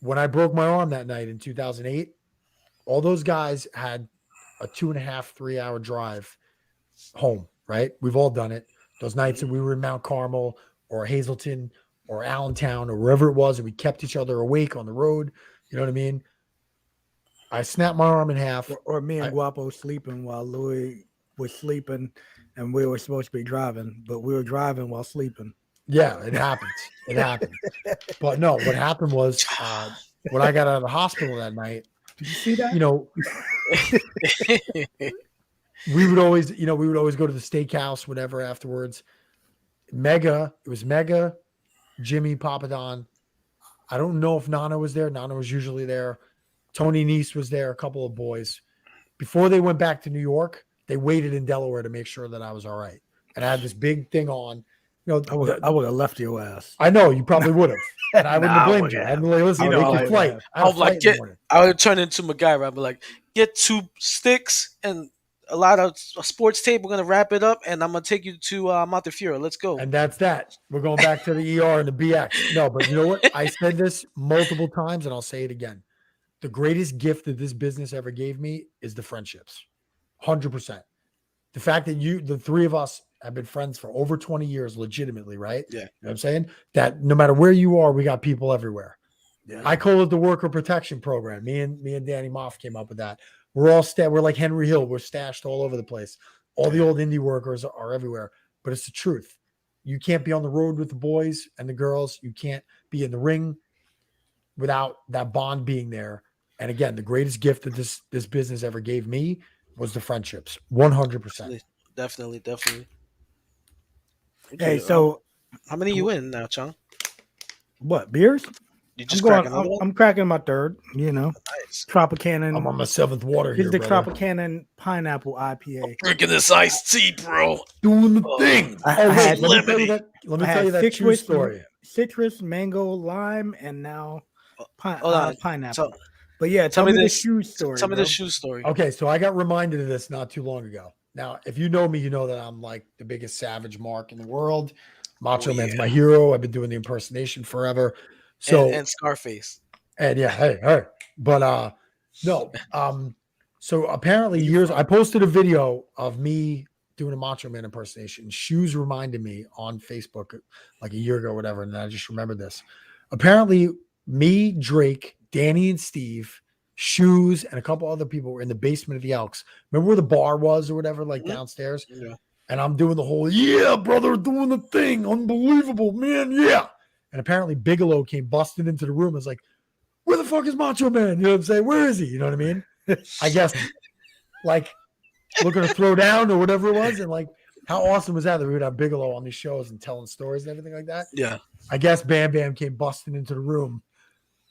When I broke my arm that night in 2008, all those guys had a 2.5, 3 hour drive home, right? We've all done it. Those nights that we were in Mount Carmel or Hazleton or Allentown or wherever it was, and we kept each other awake on the road. You know what I mean? I snapped my arm in half. Or me and Guapo sleeping while Louis was sleeping and we were supposed to be driving, but we were driving while sleeping. Yeah, it happens. It happened. But no, what happened was when I got out of the hospital that night, did you see that? We would always go to the steakhouse, whatever, afterwards. It was Mega, Jimmy, Papadon. I don't know if Nana was there. Nana was usually there. Tony Nese was there, a couple of boys. Before they went back to New York, they waited in Delaware to make sure that I was all right. And I had this big thing on. I would have left your ass. I know you probably would have, and I wouldn't have blamed you. I'd be like, listen, make your flight. I would turn into MacGyver. I'd be like, get 2 sticks and a lot of sports tape. We're gonna wrap it up, and I'm gonna take you to Montefiore. Let's go. And that's that. We're going back to the ER and the BX. No, but you know what? I said this multiple times, and I'll say it again. The greatest gift that this business ever gave me is the friendships. 100%. The fact that the three of us have been friends for over 20 years, legitimately, right? Yeah. You know what I'm saying? That no matter where you are, we got people everywhere. Yeah. I call it the worker protection program. Me and Danny Moff came up with that. We're like Henry Hill. We're stashed all over the place. All the old indie workers are everywhere. But it's the truth. You can't be on the road with the boys and the girls. You can't be in the ring without that bond being there. And again, the greatest gift that this business ever gave me was the friendships. 100%. Definitely. Hey, so how many you in now, Chung? What, beers? You just cracking another one? I'm cracking my third, Nice. Tropicana. I'm on my 7th water This here, is the brother. Tropicana pineapple IPA. Drinking this iced tea, bro. Doing the thing. Let me tell you that true story. Citrus, mango, lime, and now pineapple. But yeah, tell me the shoe story. Tell me the shoe story. Okay, so I got reminded of this not too long ago. Now, if you know me, you know that I'm like the biggest savage mark in the world. Macho Oh, Man's yeah. my hero. I've been doing the impersonation forever. So And Scarface. and yeah, hey, but no, so apparently Where you years from? I posted a video of me doing a Macho Man impersonation. Shoes reminded me on Facebook like a year ago, or whatever, and I just remembered this. Apparently, me, Drake, Danny, and Steve, Shoes, and a couple other people were in the basement of the Elks. Remember where the bar was or whatever, like Mhm. downstairs? Yeah. And I'm doing the whole, yeah, brother, doing the thing. Unbelievable, man. Yeah. And apparently Bigelow came busting into the room and was like, where the fuck is Macho Man? You know what I'm saying? Where is he? You know what I mean? I guess like looking to throw down or whatever it was. And like, how awesome was that we would have Bigelow on these shows and telling stories and everything like that? Yeah. I guess Bam Bam came busting into the room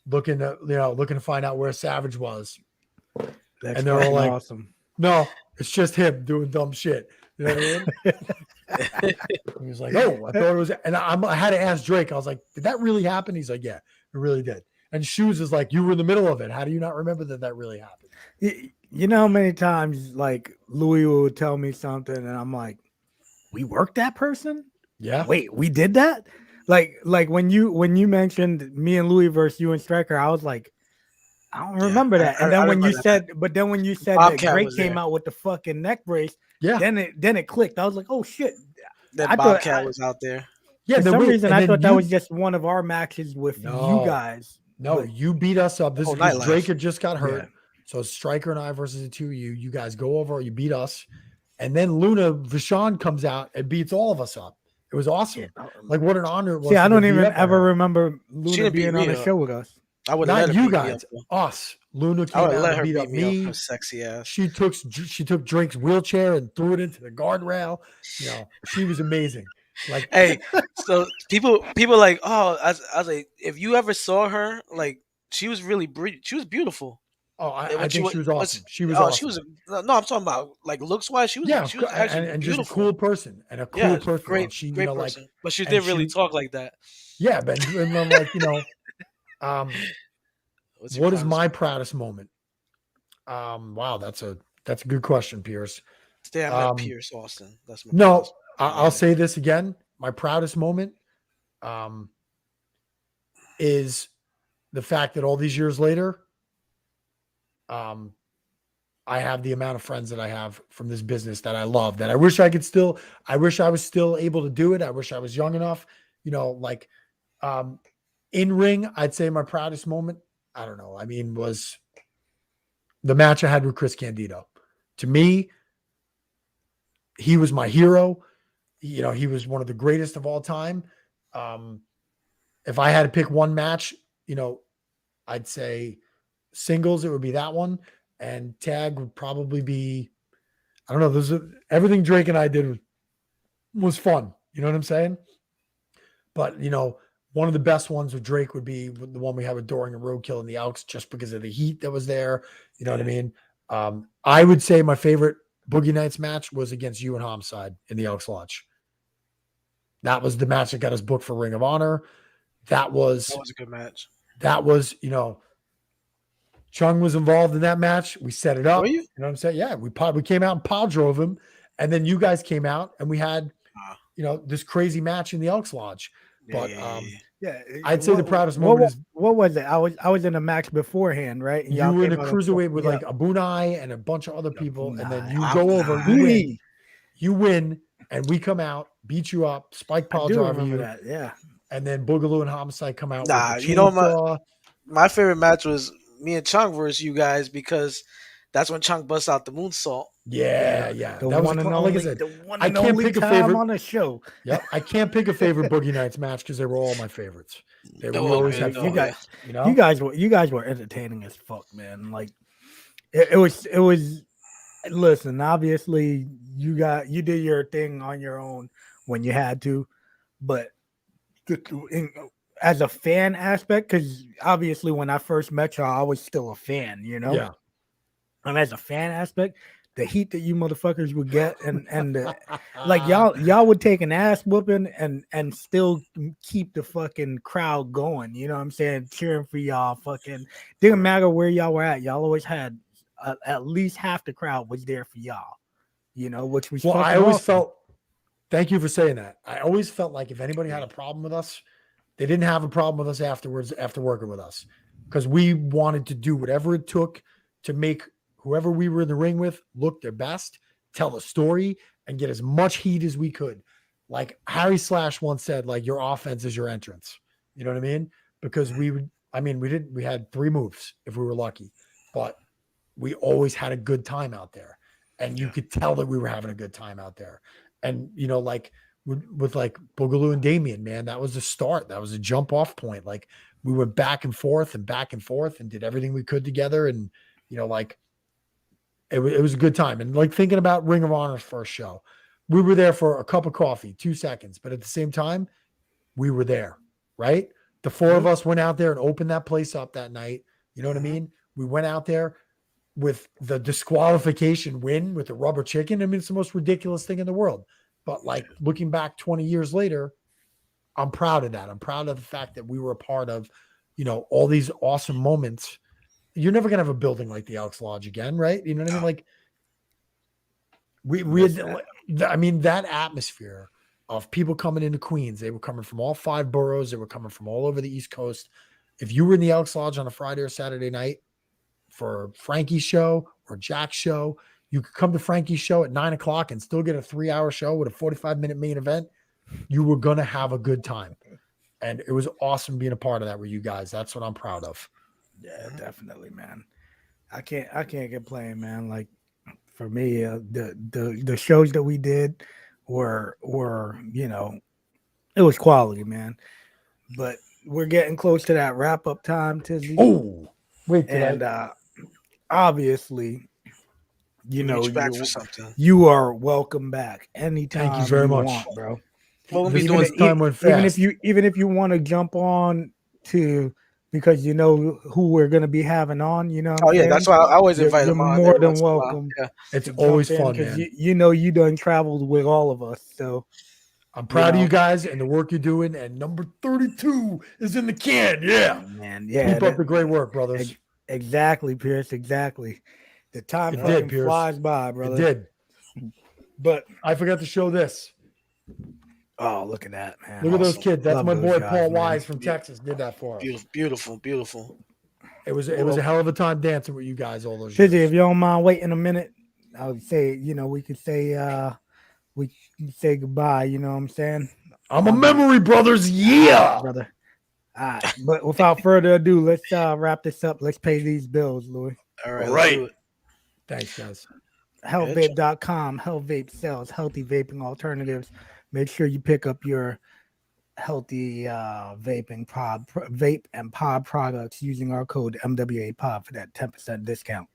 looking to find out where Savage was. That's And they're all like, awesome. no, it's just him doing dumb shit. You know what I mean? He was like, oh, I thought it was, and I had to ask Drake. I was like, did that really happen? He's like, yeah, it really did. And Shoes is like, you were in the middle of it. How do you not remember that really happened? You know how many times like Louis would tell me something and I'm like, we worked that person? Yeah. Wait, we did that? Like when you mentioned me and Louis versus you and Striker, I was like, I don't remember that. And then when you said, that Bobcat Drake was came there. out with the fucking neck brace, Yeah. then it clicked. I was like, oh shit. That I thought- Bobcat was out there. Yeah. For then some wait, reason, and I then thought that you- was just one of our matches with No. you guys. No, But- you beat us up. This Oh, is because Nightlife. Drake had just got hurt. Yeah. So Striker and I versus the two of you. You guys go over, you beat us. And then Luna Vachon comes out and beats all of us up. It was awesome. Like what an honor it was. See, I to don't get beat even up by ever her. remember She Luna didn't beat being me on a up. show with us. I would let Not her you beat me guys, up, though. us. Luna I came would out let and her beat up beat me up, me. her sexy ass. She took Drake's wheelchair and threw it into the guardrail. You know, she was amazing. Like, Hey, so people like, oh, I was like, if you ever saw her, like, she was really she was beautiful. oh, And I when think she was when awesome. She was oh, awesome. she was no, I'm talking about like looks wise. She was Yeah, actually and beautiful. just a cool person and a cool Yeah, person. great, And she, great like, person. But she and didn't really she- talk like that. yeah, but and I'm like, What's your what is proudest my moment? proudest moment? Wow, that's a good question, Pierce. Today I met Um, Pierce Austin. That's my No, proudest I'll moment. say this again. My proudest moment is the fact that all these years later, I have the amount of friends that I have from this business that I love, that I wish I was still able to do it. I wish I was young enough, like in ring, I'd say my proudest moment, I don't know. I mean, was the match I had with Chris Candido. To me, he was my hero. He was one of the greatest of all time. If I had to pick one match, I'd say singles, it would be that one. And tag would probably be, I don't know. Everything Drake and I did was fun. You know what I'm saying? But, one of the best ones with Drake would be the one we had with Doring and Roadkill in the Elks, just because of the heat that was there. You know what I mean? I would say my favorite Boogie Nights match was against you and Homicide in the Elks Lodge. That was the match that got us booked for Ring of Honor. That was a good match. Chung was involved in that match. We set it up. Were you? You know what I'm saying? Yeah, we came out and pile drove him, and then you guys came out and we had, this crazy match in the Elks Lodge. But Yeah, I'd say the proudest moment is what was it? I was in a match beforehand, right? And you y'all were in a came out cruiserweight with yeah. like Abunai and a bunch of other people, and then you Abunai. go over, Abunai. you win, and we come out, beat you up, spike I pile do drive remember you, that. Yeah, and then Boogaloo and Homicide come out. Nah, with the you know chainsaw. my favorite match was me and Chung versus you guys, because that's when Chung busts out the moonsault. Yeah. the That was one and like only, I said, the one I and can't only pick a time favorite. on the show. Yep, I can't pick a favorite Boogie Nights match because they were all my favorites. We always had fun. You guys were entertaining as fuck, man. Like it was. Listen, obviously you did your thing on your own when you had to, but as a fan aspect, because obviously when I first met y'all, I was still a fan, Yeah. And as a fan aspect, the heat that you motherfuckers would get, and the, like y'all would take an ass whooping and still keep the fucking crowd going. You know what I'm saying? Cheering for y'all. Fucking didn't matter where y'all were at. Y'all always had at least half the crowd was there for y'all. Which was Well, fucking I always awesome. Thank you for saying that. I always felt like if anybody had a problem with us, they didn't have a problem with us afterwards after working with us, because we wanted to do whatever it took to make whoever we were in the ring with look their best, tell the story, and get as much heat as we could. Like Harry Slash once said, like your offense is your entrance. You know what I mean? Because we would, I mean, we had 3 moves if we were lucky, but we always had a good time out there. And you Yeah. could tell that we were having a good time out there. And, you know, like with like Boogaloo and Damien, man, that was the start. That was a jump off point. Like we went back and forth and did everything we could together. And, you know, like it was a good time. And like thinking about Ring of Honor's first show, we were there for a cup of coffee, 2 seconds, but at the same time, we were there, right? The 4 of us went out there and opened that place up that night. You know what I mean? We went out there with the disqualification win with the rubber chicken. I mean, it's the most ridiculous thing in the world. But like looking back 20 years later, I'm proud of that. I'm proud of the fact that we were a part of, you know, all these awesome moments. You're never gonna have a building like the Elks Lodge again, right? You know what I mean? Like we had, I mean, that atmosphere of people coming into Queens, they were coming from all 5 boroughs, they were coming from all over the East Coast. If you were in the Elks Lodge on a Friday or Saturday night for Frankie's show or Jack's show, you could come to Frankie's show at 9:00 and still get a 3-hour show with a 45-minute main event. You were going to have a good time. And it was awesome being a part of that with you guys. That's what I'm proud of. Yeah, definitely, man. I can't complain, man. Like for me, the shows that we did were you know, it was quality, man. But we're getting close to that wrap up time, Tizzy. Oh, wait, and obviously, you know, Reach back for something. you are welcome back anytime. Thank you very much. want, bro. Well, This even, time went fast. Even if you want to jump on to, because you know who we're gonna be having on, you know. oh yeah, that's why I always invite you're them on. more every than once in a while. welcome. Yeah. It's always fun, because man. you know you done traveled with all of us, so I'm proud of you guys and the work you're doing. And number 32 is in the can. Yeah, man. Yeah, keep up the great work, brothers. Exactly, Pierce. Exactly. The time It fucking did, Pierce. flies by, brother. It did. But I forgot to show this. oh, look at that, man! Look at those kids. That's Love my those boy guys, Paul man. Wise from Texas. Did that for us. Beautiful, beautiful, beautiful. It was a hell of a time dancing with you guys all those Tizzy, years. if you don't mind waiting a minute, I would say, you know, we could say goodbye. You know what I'm saying? I'm a memory, brothers. Yeah, brother. All right, but without further ado, let's wrap this up. Let's pay these bills, Louis. All right, All let's right. do it. Thanks, guys. Healthvape.com. Health Vape sells healthy vaping alternatives. Make sure you pick up your healthy vaping vape and pod products using our code MWA pod for that 10% discount.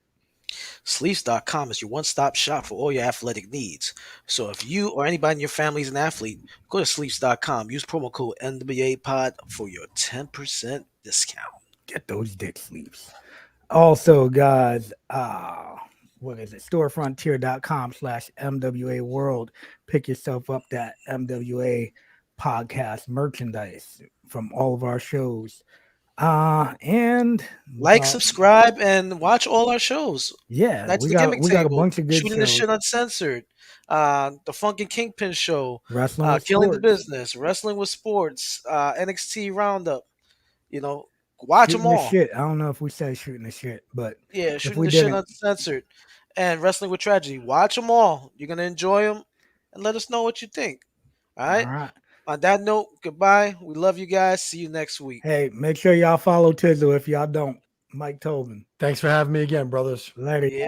Sleeves.com is your one-stop shop for all your athletic needs. So if you or anybody in your family is an athlete, go to sleeves.com. Use promo code NWAPOD for your 10% discount. Get those dick sleeves. Also, guys, what is it? Storefrontier.com/MWA World. Pick yourself up that MWA podcast merchandise from all of our shows. And subscribe, and watch all our shows. Yeah, That's we the got Gimmick we got a Table, bunch of good Shooting the shows. Shit Uncensored, the Funkin' Kingpin Show, Wrestling with Killing Sports. the Business, Wrestling with Sports, NXT Roundup. You know, watch Shooting them all. The shit. I don't know if we say shooting the shit, but Yeah, if Shooting we the Shit didn't, Uncensored, and Wrestling with Tragedy. Watch them all. You're gonna enjoy them, and let us know what you think. All right. all right. On that note, goodbye. We love you guys. See you next week. Hey, make sure y'all follow Tizzle if y'all don't. Mike Tobin. Thanks for having me again, brothers. Later. Yeah.